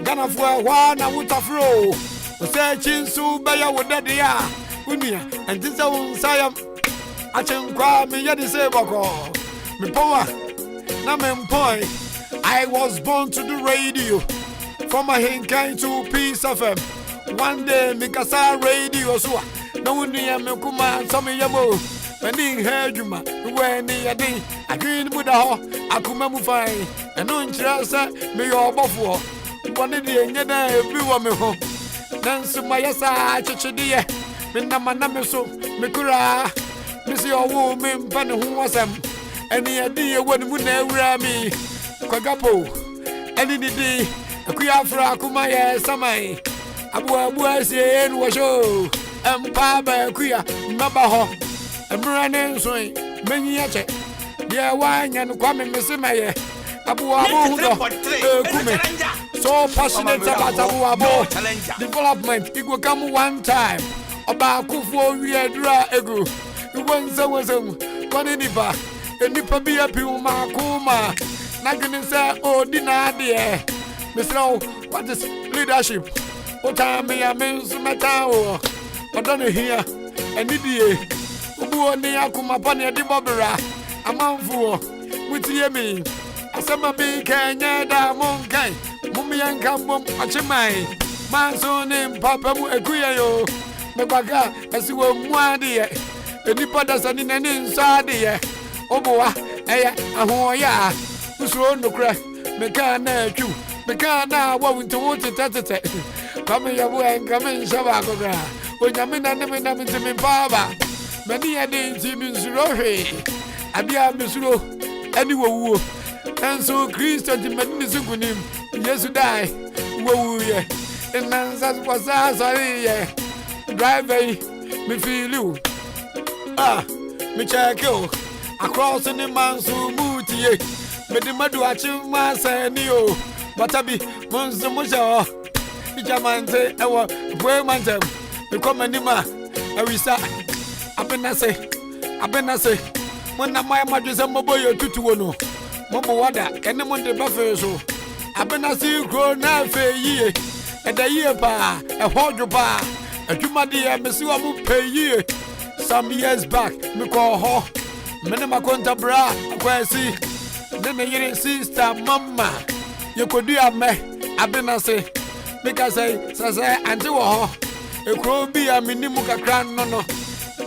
Gana for na wutafro ose chinsu baye wodade ya unia entisa unsayam achenkwa me yedi se boko me power na me point. I was born to the radio from Ahenkan to Peace FM. One day me kasa radio so na unia me kuma some yamo mani hejuma when ni adi agin muda ho akuma mu fine eno nchira sa me yo obofo bone de nyeda ebiwo me ho nansu mayasa chichidie me na maname so me kura me si owo me mpa ne ho wasam eni adi ye wonu mu na awura mi kwagapo eni didi akuya afra akuma ye samai abu asie enu wo show empa ba akuya maba ho emrane nsoy menyi ache dia wanya no kwame mesemaye abu hudo kume so passionate about abu development it will come one time oba kufu wi adura ego iwonza wozem kwani nipa enipa bi api uma kuma nagini say odi na de misro what is leadership otame ya mensu meta o odone hia enidie ubu ni akuma pane de bobra amanfuo mutie mi asema bi kenya da monkai mummi yanka mom achimai manso ne papa mu ekuye yo mebaga asiwo muade enipa da sani nani nsade oboa eya ahoya usuro nokra meka na atwu meka na wa wuntu tetete Kwame Yeboah nkame shaba akokra onyame na ne me na me baba mani ade nti mi nsuro hwe abia misuro ani wowuo enso Kristo di mani sukunim Yesu dai wowu ye enanza kwasa sorry ye driver me feel you me check you across in the mansu mutie me di madu achi masani o batabi monzo moja jamante ewo boy mantem me komanima awisa abenase mona mai madwese moboyo tutuwo no mobo wada ene monde bafe so abenase kro na fe yie eda yie pa ehodwo pa adwuma de mesi wa mu payie some years back me ko ho mene makonta bra akwasi ne yire sister mama yekodu ame abenase because say anti wo ho ekro bi aminimu kakra no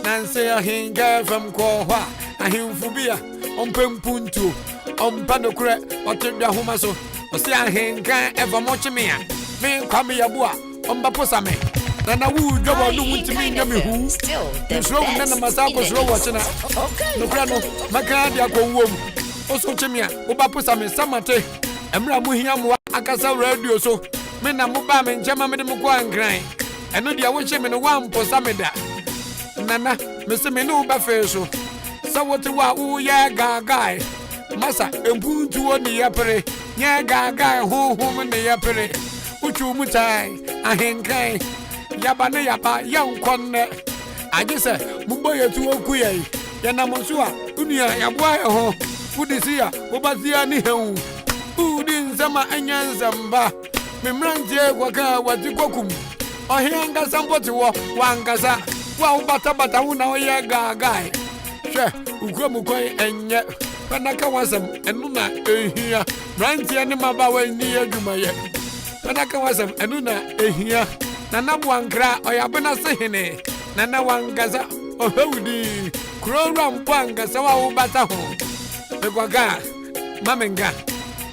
nanse ahinga fam ko ho ahimfu bia ompempuntu ompanokure otedwa homa so osi ahinga eva mochimia me Kwame Yeboah ombaposa me na wu jobo no mutimi nyame hu nso na masako so wo chena nokra no maka dia ko wom oso chemia oba posa me samate emra mu hia mo akasa radio so me na mo ba me nchema me de mo kwa nkran eno dia wo che me no wan posa me da nana me se me no ba fe so sa wote wa wo ya gagai masa empuntu oni yapere nya gagai ho me yapere uchu mutai ahenkan yaba ne yaba yankonne agese mumbo yetu okuye yanamonso a unia yaboa ho udisia wobazia ni hewu udi nzama anyanzamba memranje kwaka watikokum ohianga sampote wo wangasa wa ubata una oye gagai hwe ukwamukoi enye panaka wasam enuna ehia mranje ne mabawa ni adwumaye panaka wasam enuna ehia nana bwankra oyabena sehene nana wangasa ohawudi kurora mpanga wa ubata ho ekwaga mamenga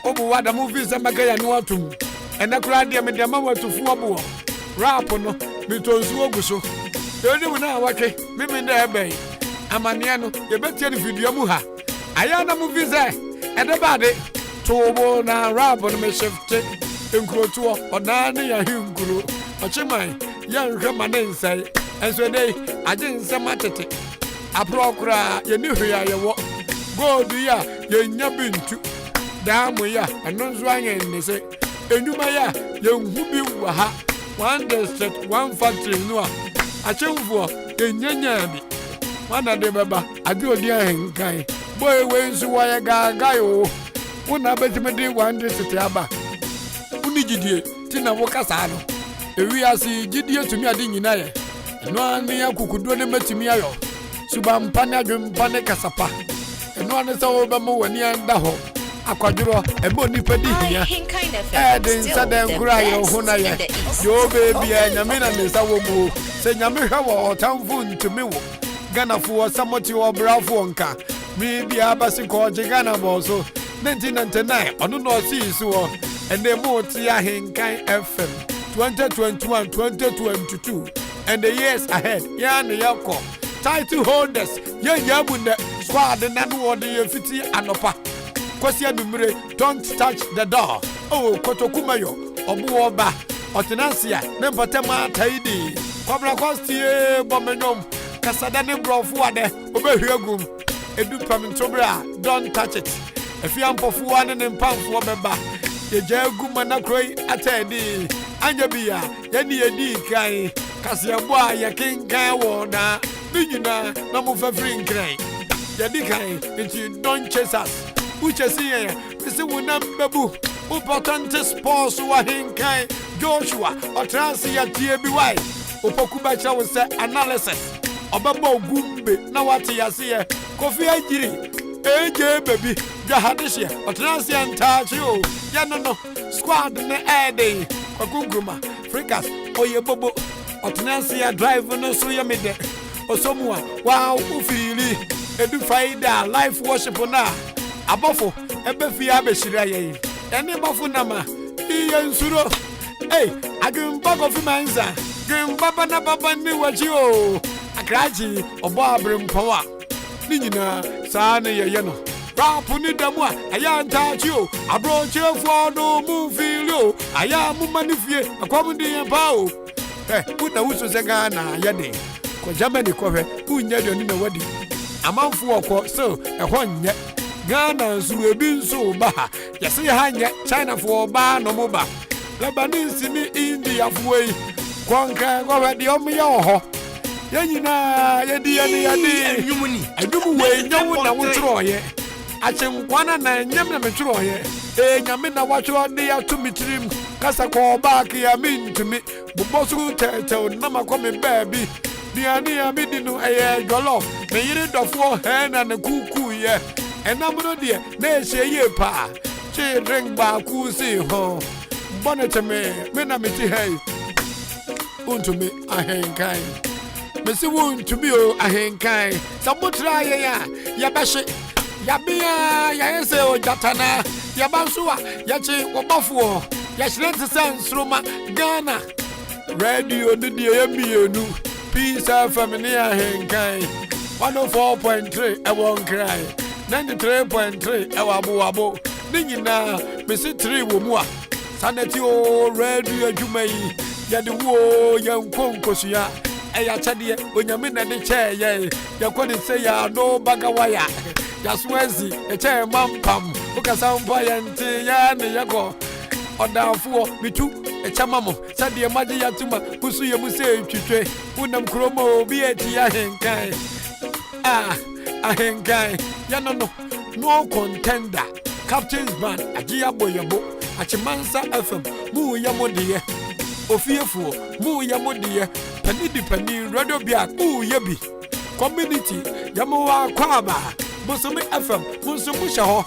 obu wada movie magaya ni watum ena kura dia me dia ma watufu obu rap no mitonsu oguso yodi wona wake mimi nda ebe amania no ye betie ni video mu ha aya na movie ede bade tobo na rap no me shifte enkrotuo onane ya hinkuro ochiman ya nhwe manensai enso dey ajense matete aprokura ye ni hwe ayewo gold ya ye nya bintu damu ya anonzo anya nese enuma ya ye nhubi wa ha one district one factory no a achemfo ye nyanya bi wana de baba ade odi ahenkan boy we nso wa ya gagayo una betimedi one district aba uni gidie ti na wo kasa no ewi asi gidie tumi ade nyina ye no ani akukudo ne matimi ayo suba mpane adwempane kasapa eno ane sa wo ba mo wani anda ho akwaduro ebo nipa di hia den sa den kura yo hona ye yo baby nyame na ne sa wo mo se nyame hwa wo otamfu ntumi wo Ghana fu samoti wo brafo nka mi bia basi ko je Ghana bo so 1999 ono no si isu wo ende mo ti Ahenkan FM 2021 2022 and the years ahead yan yako title holders yabunde squad na no de yefiti anopa kwasi adumre don't touch the door oh kotokumayo obu oba otenasia ne mpatema taidi kwabra kwastie bomenom kasada ne brofo ade obehwegum edu pamintobra don't touch it if you ampofu ane ne mpamfo beba yeja guma na kroi atedi anya bia yani yedi kai kasiabo a yekenkan wo na nina na mo fafri nkran yedi kai it don't chase us who chase here we wona babu important sports wa Ahenkan Joshua otransi ya tie bi wai opokuba cha wo se analysis obabo gumbe na wati ya se kofi agiri eje baby jahadishia otransi antachi o ya no squad ne ede kwakungruma freakers oyebobo otransi ya drive no so ya mede osomua wow ufiri edu faida life worship na abofo ebe fi abeshira ye ene bofo nama iye nsuro agimba kofi manza gimba na baba ni waji o akraji obo abrempowa ni nyina saa ne ye no rap ni damu a aya ntachi o abrochefo no mu fili o aya mu manifie akwam din pa o una wuso se Ghana yade ko Germany ko hwe unya de ni na wadi amanfo okọ so ehonye Ghana nsu ebi nso ba yesi ha nye China fo ba no mo ba Lebanese ni India fo yi kwanka ko wadi o me ho yanyina yedi enyumuni edumu we nyawo na wotro ye achenkwana na nyam na metro ye nyame na watro de ya to mitirim kasa ko ba ka ya mintumi bubosu tete na makome baby ni amidi no jollof me yiri dofo he na ne kuku ye enamro de na ehye pa chi drink ba ku si ho bonnet me na meti hey untumi Ahenkan me si untumi o Ahenkan sabotra ye ya bashe ya bia ya ese o jatana ya bansuwa ya chi wobafo ya shirente sansroma Ghana radio ni de mienu Peace FM ni Ahenkan 104.3 ewon cry 93.3 ewa abo ni nyina mesi 3 wo mu a saneti o radio adwuma yi ya de wo ya nkonkosua eya chade onyame na de che ya kwani se ya no bagawaya ya swezi e che mampam ukasa mpa ya nti ya ne yako odafo bitu e chamamo sade maji ya tuma kusu ye mu se twitwe unam kromo obi eti ahenkan ahenkan ya no contender captain's band agia boyabo achimansa fm mu ya modie ofiefuo mu ya modie pani radio bia mu ya bi community yamowa kwaba bosomi fm musumu shaho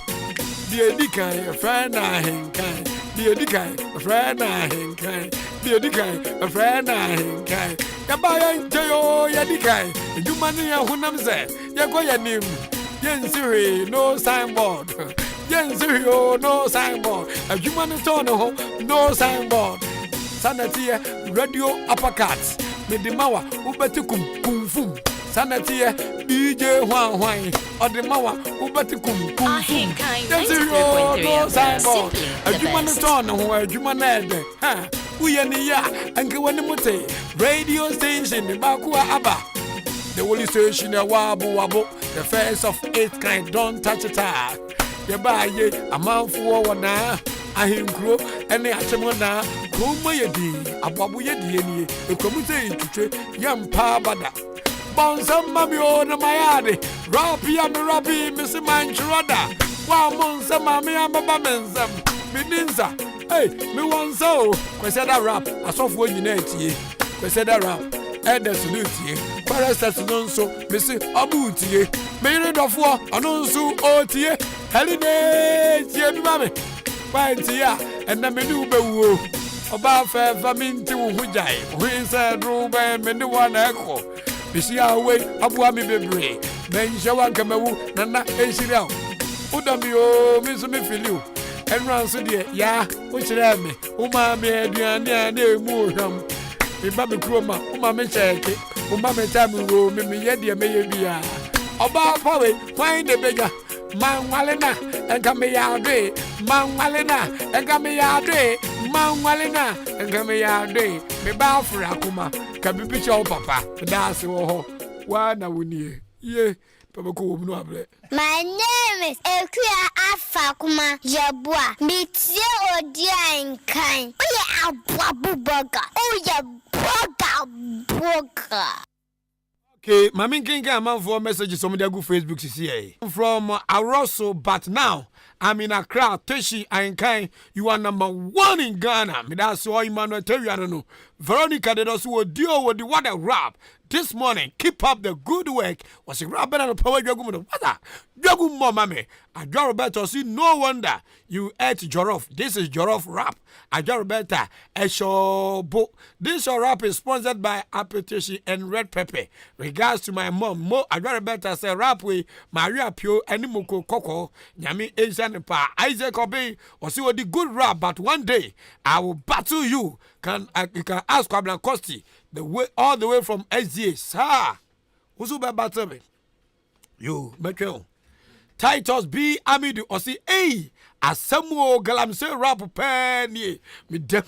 die dikan friend ahenkan die dikan friend ahenkan die dikan friend ahenkan ya ba ya nteyo ya dikan edumani ya hunam ze ya go ya nim yensiri no signboard yensiri no signboard edumani to no signboard sanatie radio uppercut medimawa ubeti kumfum sanatie DJ hwan odimawa ubeti kumfum yensiri no signboard edumani to ho edumani ede ha uye ni ya anke wani mote radio station ba kuwa aba the only station wabo the first of its kind don't touch it ye ba ye amanfo wona ahenkro ene achemona kuma yedi ababu yedi enie ekomuze itutwe yampa bada bonsa mami ona mayade rapi misi manchroda wa monsa mami amaba menzam midinza hey me wanso kwese da rap asofo nyina etie kwese da rap ede sulutie parastas nonso misi abutie me yire dofo anonso otie heline tie bi mame pantia ena me ni ubewo oba fa minti wo hujai winsa drube me ni wana eko bisi awe abua mi bebre menje wa kamawu nana ensiriao udami o mi so me filiu enran so de ya o kire me o ma me aduane na emu hwam me ba me kroma o ma me cheke o ma me tamu ro me ye de me ye bia oba pawe kwan de beja manwale na enka me ya de manwale na enka me ya de manwale na enka me ya de me ba afra kuma ka bibi cho papa da se wo ho wa na wonie ye papa ko wo no abre. My name is Ekuya Afakuma Yeboah. Metie Odi Ahenkan. Oye abu burger. Oye burger. Okay, mami kinga amanfo messages on the Facebook CCA. From Aroso, but now I'm in Accra. Teshi Ahenkan, you are number 1 in Ghana. Me that's why Emmanuel Terry, I don't know. Veronica did also will deal with the water rap this morning. Keep up the good work. Was a rap better than power dragon with the water. Dragon more mame. I draw Roberto see no wonder you ate Jorof. This is Jorof rap. I draw Roberto Esho Bo. This rap is sponsored by Apetishi and Red Pepper. Regards to my mom, Mo I draw Roberto say rap with Maria Pio and Muko Coco. Nyami Asian Pa Isaac Obey or see what the good rap, but one day I will battle you. You can ask Kwablan Kosti the way all the way from SDA. Sir, who's who battle me? You make you. Titus B. Amidu or see, hey, as Samuel Galamse rap penny, me dem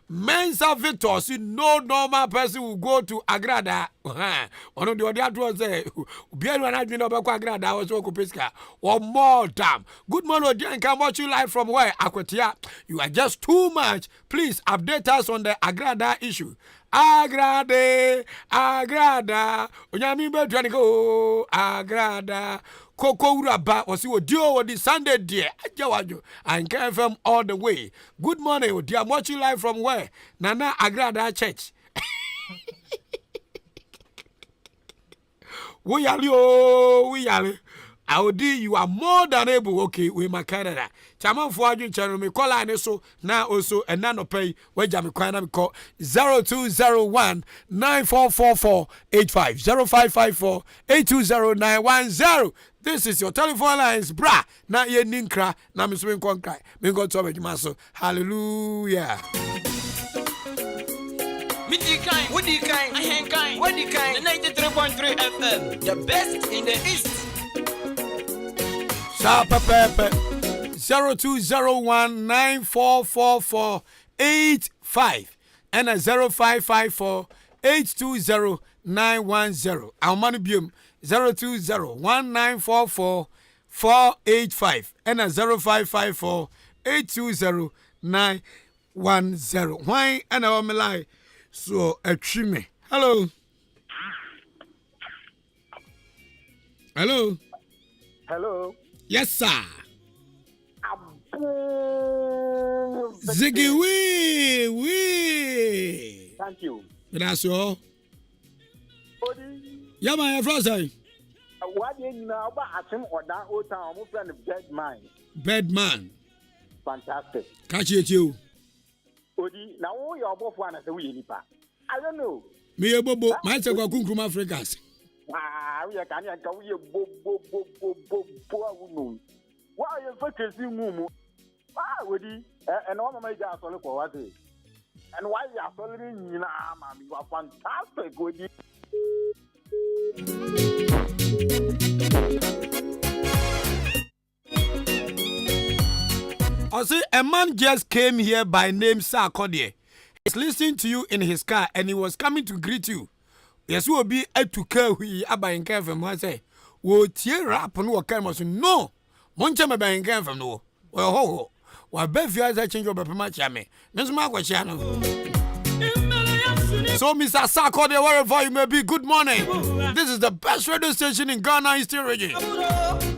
Mensa Victor, see no normal person will go to Agrada. One of the other ones say, Bian and I been over Agrada, I was so Kupiska. Or more damn. Good morning, Odi Ahenkan. Watch you live from where? Aquatia. You are just too much. Please update us on the Agrada issue. Agrada. Onyami be go. Agrada. Koko Uraba was you deal with the Sunday dear. Ajawajo and came from all the way. Good morning, dear. I'm watching live from where? Nana Agrada Church. We are. Audi, you are more than able. Okay, we my Canada. Chaman for you, channel me call line so now also and nano pay where Jammy Kwana call 0201 9444 85 0554 820910. This is your telephone lines, bra. Na ye ninkra, na mi swing konkrai. Me go to me maso. Hallelujah. Odi Ahenkan, 93.3 FM, the best in the East. Sa pepe 0201944485 and 0554820910. Our money bium 0201944485 and 0554820910. Why and our melai so a trim. Hello. Hello. Hello. Yes, sir. Ziggy wee. Thank you. That's all. Odi. Yeah, my friend. What do you know about Asim or that old town? My friend, Bed Man. Fantastic. Catch you. Odi, now you're both one as a wee nipa. I don't know. Me a bobo, my take a kunkum Africans. Ah, we are going to go why are you focusing mumu? Ah, Odi, and all my guys only for what day. And why you are following me now, mammy? You are fantastic, Odi. I see a man just came here by name Sarkodie. He's listening to you in his car and he was coming to greet you. Yes, will be a to care we are buying care from I say, wo tear rap on what cameras no. Moncha me buying care from no. Well, ho, what best you as I change your much yame. Miss Marco Channel. So, Mr. Sarkodie, wherever you may be, good morning. This is the best radio station in Ghana Eastern region.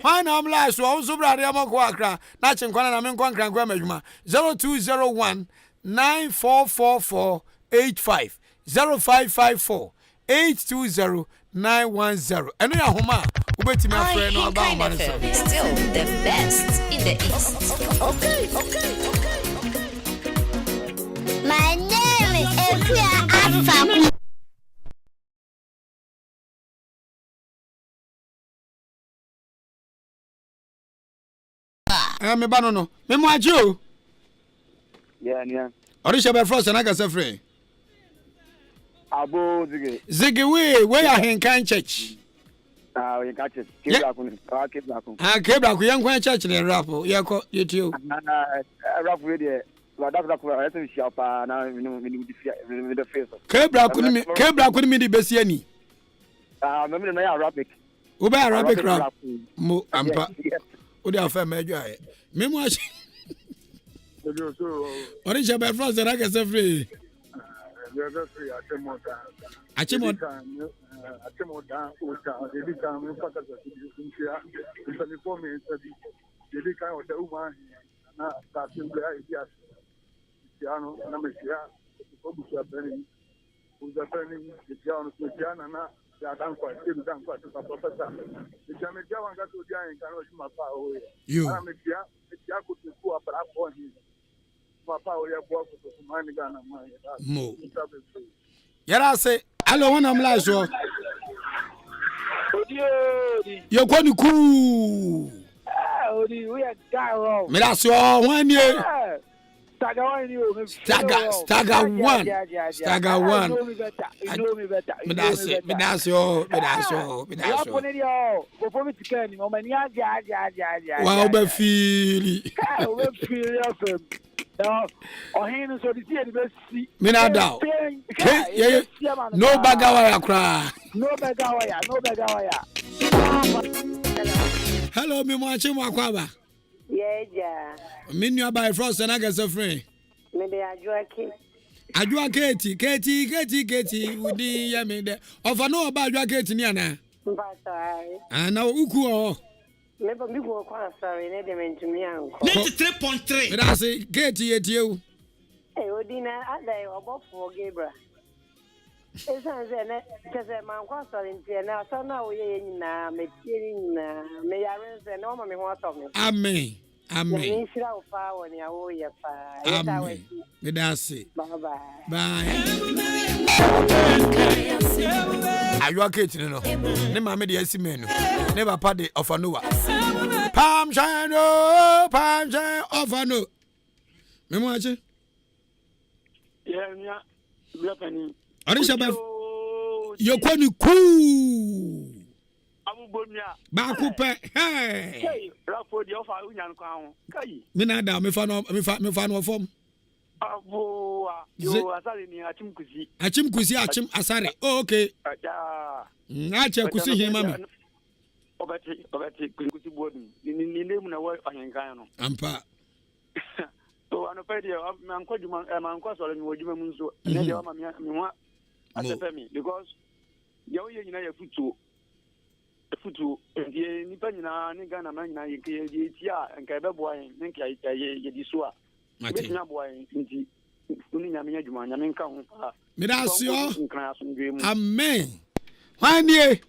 My name is also Brady Amokwakra, Nachin Kwana Ahenkan Kwame 0201 944485 0554 820 910. And we are home. Ahenkan FM, still the best in the East. Okay. My name is Odi Ahenkan. Me banono. Me mo ajo. Yeah. Orisha be frost na gasa free. Abo Ziggy. Ziggy we Ahenkan church. You catch it. Keep back. Kebra ku yankwan church na rap. Ye ko yetio. Rap radio. That's what I think she up now with the face. Kebra ku ni di besi ani. Maybe na Arabic. Wo ba Arabic rap. Mo ampa. Odi afa mejo aye. Me mo achi. Orisha be frost na gasa free. Achimota. Mo. Yara say, hello, when I'm live, so. You're going to cool. We are down. Me that's your 1 year. Stagger one. Me that's your. Wow, be feel. Ohen so the best see. Me na down. No bagawaya cry. No bagawaya. Hello, me mo achi mo akwaba. Yeah. Me nua by frost na ga se friend. Me de Adwa Katie wudi ya me de. Ofa no ba adwa Katie ni ana. Mbata. Na uku o. Me ba mi go kwa sorry ne de mentumi anko. 93.3. Me da say Katie yetie. Odi na adai obofo Gebra. Esa ze ne keze man kwa sorry ntie na so na wo ye nyina me tie nyina me yare ze na o ma me ho ato me. Amen. Me shira o fa woni awo ye pa. Amen. Me da say. Bye. Aywa Katie no. Ne ma me de asime no. Ne papa de ofanoa. Palm shine ofano. Me mo ache. Yeah. Arisha be. Yo kwani cool. Abubonia. Bakupe. Hey. Rafo di ofa unyan kwa kai. Mina da me fa no form. Abo yo asare ni achimkusi. Achim asare. Oh okay. Aja. Ngache kusi hima me. Obati kusi bodu. Ni name na wa Ahenkan no. Ampa. So anopedi manko juma manko so le mi wojuma mu nso. Ne de wa mi ho asefemi because yawo ye nyina ya futu ye nipa nyina ni Ghana man nyina ye ti a nka be boa yin nka ye di so a mate nya boa yin nti uni nyame nya dwuma nyame nka ho pa me da sio amen hwanie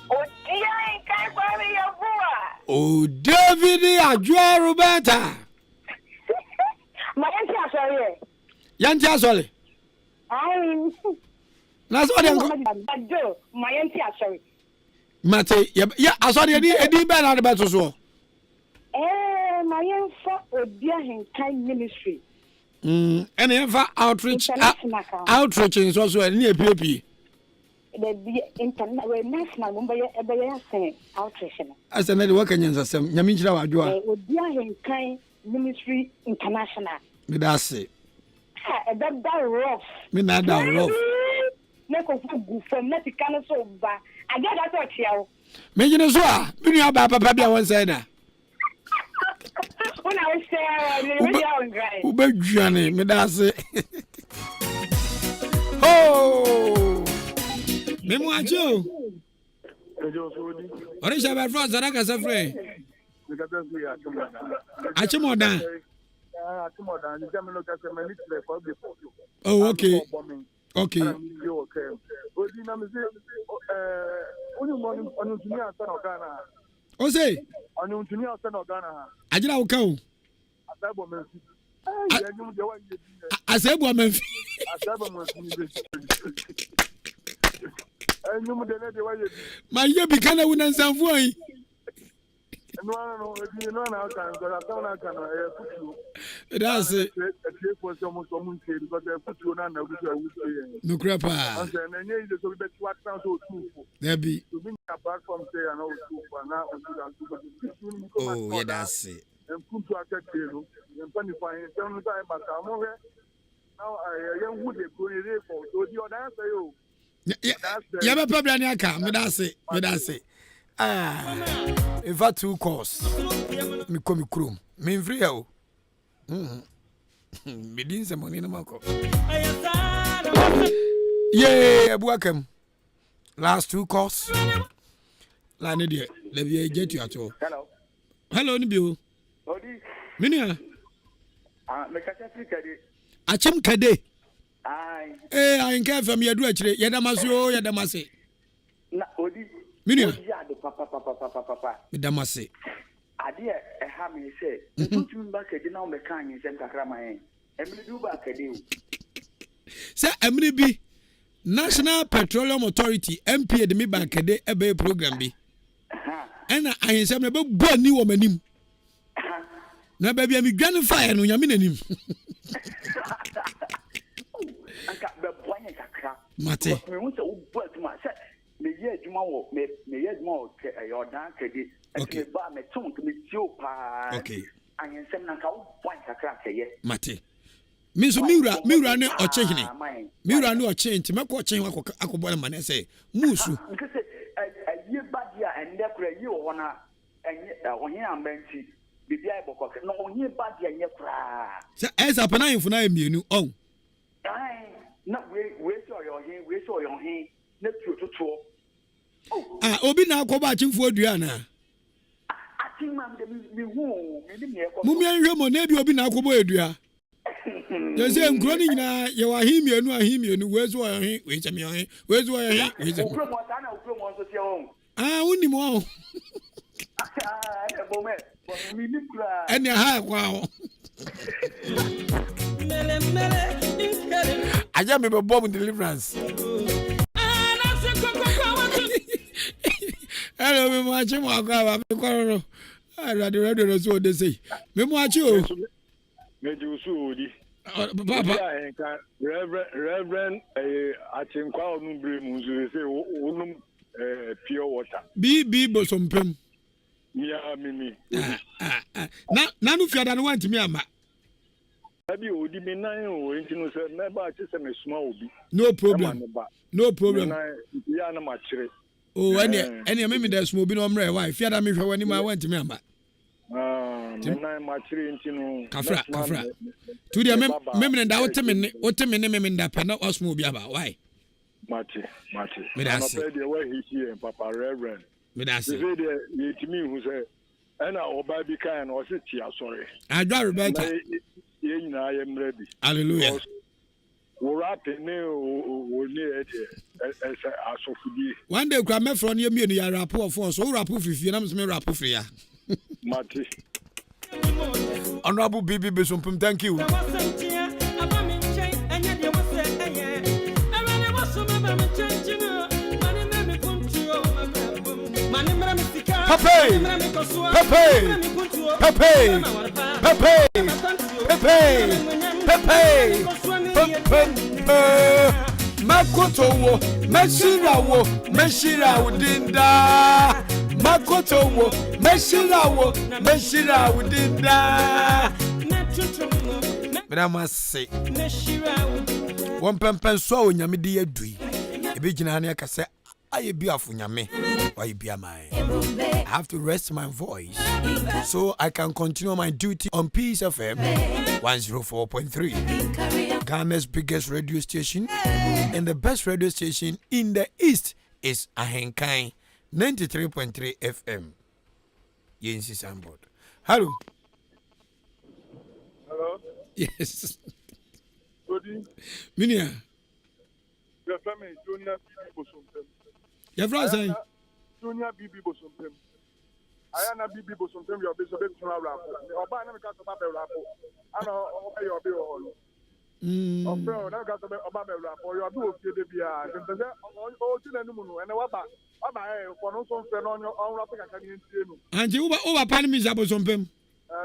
Odi Ahenkan Kwame Yeboah. O David Ajua Roberta Mayanti asori. Yanti asori. Ai. Na so dem ko. Mayanti asori. Mate ya asori edi be na de beto so. Mayanfa Odi Ahenkan ministry. Ene enfa outreach so ene epie. The international number outreach. As na de waka nyansasem nyame nkyira wadwo a. Odi Ahenkan ministry international. Me da se. That rough. Me na da rough. Make of good from let it can so ba. I get that touch here. Me nyine so a, me nua ba papa bia won say na. When I was there, me dey on guy. Ubedwane me da se. Oh! Me mu ajo. Ori shaba fro zara ka safre. Achimodan. Oh, okay. Okay. O say? Ajira o kan. Asebo amanfi. Ma ye bi kana wuna nsanfu ayi. No, That's it. No crap. There be. Oh, yeah, that's it. Yeah, but probably I can't. That's it. In fact, 2 course. Me come chrome. Me free how. Me din some money na mako. Yeah, welcome. Last 2 course. La ne dia. Le bi get you at all. Hello ni bio. Odi. Minia. Me kasa Africa de. Achim kade. Ai. Ahenkan fam yedu akire. Yedamase. Na Odi. Minia. Papa. Medamase. Ade e ha me say, tutu ba kede na o me kan yin sem kakra ma yen. Emre du ba kede o. Say emre bi National Petroleum Authority MP de me ba kede e be program bi. Ena ahensem na be bo ni wo manim. Na ba bia me dwane fire no nyame nanim. Anka be boanye kakra. Mate. Me hu se wo bo atuma say me ye adwuma wo me ye adwuma wo ke yodan kede. Okay. Ba me tum me tio pa. Okay. Ahensem na ka wo boanye kakra keye. Mate. Me so miura ne oche hene. Miura ne oche nti meko oche akobo na mane say musu. Because ye badia and nekura ye wona enye onye ambanti bibia iboko no onye badia nye kura. Say esa pana infuna emienu on. Ai na we so your hin na tututo. Obi na akoba achimfo adua na. Achimam de mi hu me ni ekọ. Mumia nhwemo na bi obi na akoba adua. Jese nkro ni nyina ye wa ahimienu wezu wa hin we chemi hin wezu wa hin we chemi. Ukro mo ta na ukro mo so tie won. Uni mo. E bo me mi ni kura. Eni ha kwa ho. Aja me be bomb deliverance. Hello, me mo achi mo akwa ba me kororo. Radio so dey say. Me mo achi o. Meji usu odi. Papa. Reverend Achenkwa Onumbre Munzu say onum pure water. BB bosompem. Mia mimi. Na no fiada no want me ama. Abi odi me nan o enti no say na ba che se me suma obi. No problem. No problem. Ya na ma kire. Oh, any me da suma obi no mre why fiada me hwe wani ma want me ama. Me nan ma kire enti no. Kafra. Tu dia me nda wote me nda pa na osmo obi aba why? Mate. Me da say. No pay where he here papa reverend. Me da say. Say there yetimi hu say na oba bi kan na o se tia sorry. Adwa Roberta. Hallelujah. One day, Kwame from you, me, you rap for so rap if you me rap for ya. Honorable BB Besumpum, thank you. Pepe. Makoto wo, meshira udinda. Makoto wo, meshira udinda. Madam say, one pempen so nyame di adui. Ebi gina na ka say I be afunyame. Why be am I have to rest my voice so I can continue my duty on Peace FM 104.3. Ghana's biggest radio station and the best radio station in the East is Ahenkan 93.3 FM. Yensi Sambod. Hello. Hello. Yes. Odi. Minia. Your family Junior Bosompem. Your friend saying Junior BB Bosompem. Ayana BB Bosompem your bishop to rap. Oba na me ka so ba rap. Ana obey your be holo. Ofro na ka so oba be rap. Your do ofie de bia. Nte se o ti na numu no ene waba for no so fe no on rap ka kan ntie no. Anje uba pan mi za Bosompem.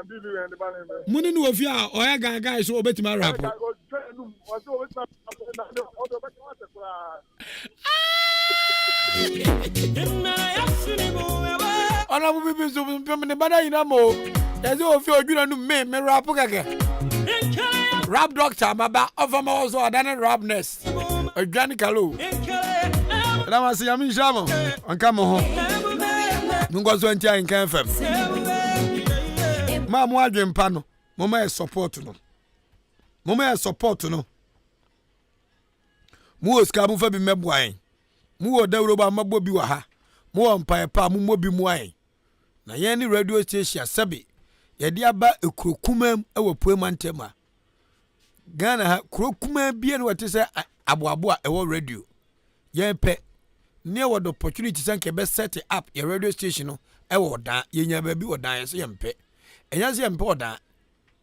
BB and the banner. Muni no ofia o ya gaga so obetima rap. Honorable people so me bada ina mo. Yazi ofi odwuna no me rap kaka. Rap doctor maba over my also adana rap nest. Odwani kalo. Na ma se yami shamo. Anka mo ho. Nungo so ntia Ahenkan FM. Ma mo adwempa no. Mama e support no. Mu oska mu fa bi meboan. Mu o dawro ba mabo bi wa ha. Mu o mpae pa mu mobi mu an. Na yen ni radio station sabi. Ye dia ba ekrokumam e wo poemantema. Ghana ha krokuma bia no wate se aboabo a e wo radio. Yen pe ne wo the opportunity sanke be set up your radio station no e wo dan ye nya ba bi wo dan so yen pe. Enya se yen pe wo dan.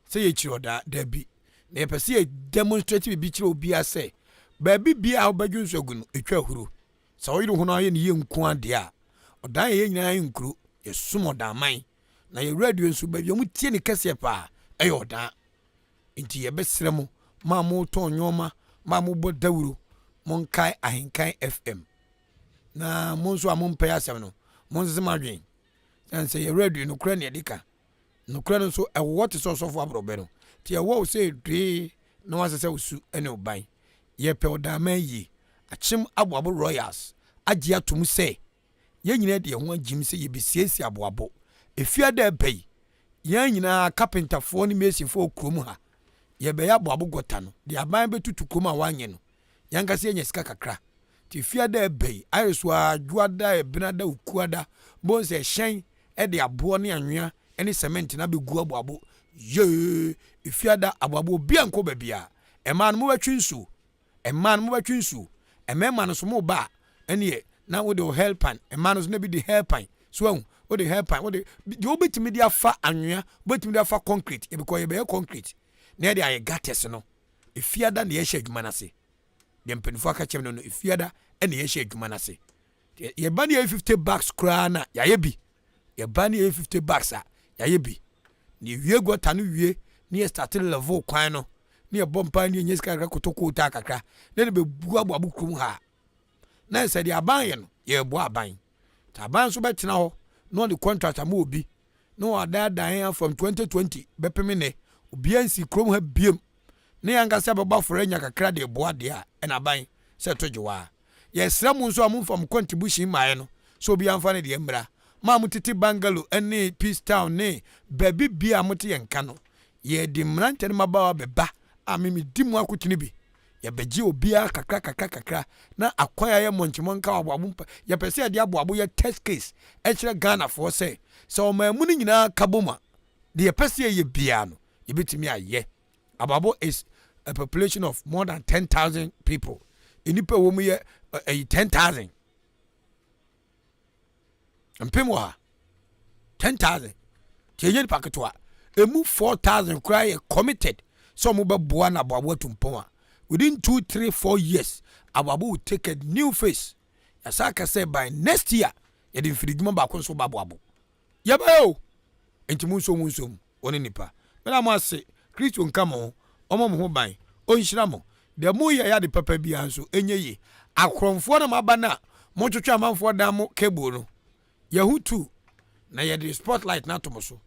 Se ye chi wo dan da bi. Na ye pe se demonstrate bi chiro obi ase. Ba bi bia obadwun so gunu etwa huru. Sa wo yiru hono aye ne ye nku ade a. Odan ye nyina ye nkuru ye sumo dan man. Na ye radio nso ba bi omu tie ne kase pa e yo dan. Nti ye besere mo ma mo to nyoma ma mo bo dawuro mon kai Ahenkan FM. Na mo nso amompa asem no. Mo nse ma dwen. San se ye radio no kra ne dika. No kra no so e what is so for abrobe no. Ti ye wo say dwe no asese usu ene oban. Ye pe odaman yi achim aboabo royals agi atum se ye nyina de ho agim se ye besiesi aboabo efiada bai ye nyina carpenter fo ni mason fo krom ha ye be ya aboabo gota no de aban betutu krom a wanye no yanka se ye sika kakra ti fiada bai iriswa adwada ebinada ukuada bon se hyen e de abo ne anwea ene cement na be gu aboabo ye efiada aboabo bia nko ba bia e man mo watwi nsu a man mo batwinsu a man so mo ba ene na wo de helpan a man so na bi de helpan so wo de helpan wo de obetimi de afa anwea obetimi de afa concrete e because e be concrete na de aye gates no efiada na ye hye adwuma na se de mpenfo aka chem no efiada ene ye hye adwuma na se ye ba na 50 bucks kra na ya ye bi ye ba na 50 bucks a ya ye bi ni wie gota no wie ni ye start level kwan no ni e bompa ni nyeska kakra kotoko ta kakra na be bu aboabo krum ha na se de aban ye no yɛboa aban taban so betena ho no the contract am obi no ada from 2020 bepeme ne obi ansi krom ha biem ne yankasa beba for anya kakra de boa de a na aban se tojewa yesra mu nso am from contribution mae no so obi amfa ne de mbra ma mutiti bangalo ene peace town ne baby bia muti yenka no ye di mrante ne mabawa beba amimi dimu akutini bi ya beji obia kakra na akwaya ye monchimon ka aboabo ya pese ya di aboabo ye test case e kire Ghana for say so mamu ni nyina kaboma de pese ye bia no ye betimi aye aboabo is a population of more than 10,000 people inipa wo mu ye 10,000 mpemwa 10,000 tienye paketwa emu 4,000 cry committed so mo be boa na aboabo tumpon within 2, 3, 4 years aboabo will take a new face yasaka say by next year ye de mfiriguma ba ko so aboabo ye ba o entimu nso oni nipa mena mo ase Kristo nkamo omo mo ho ban onhyira mo de mo ye ya de papa bia nso enye yi akromfo na maba na mo twetwe amanfo da mo cable no yahutu na ye de spotlight na to mo so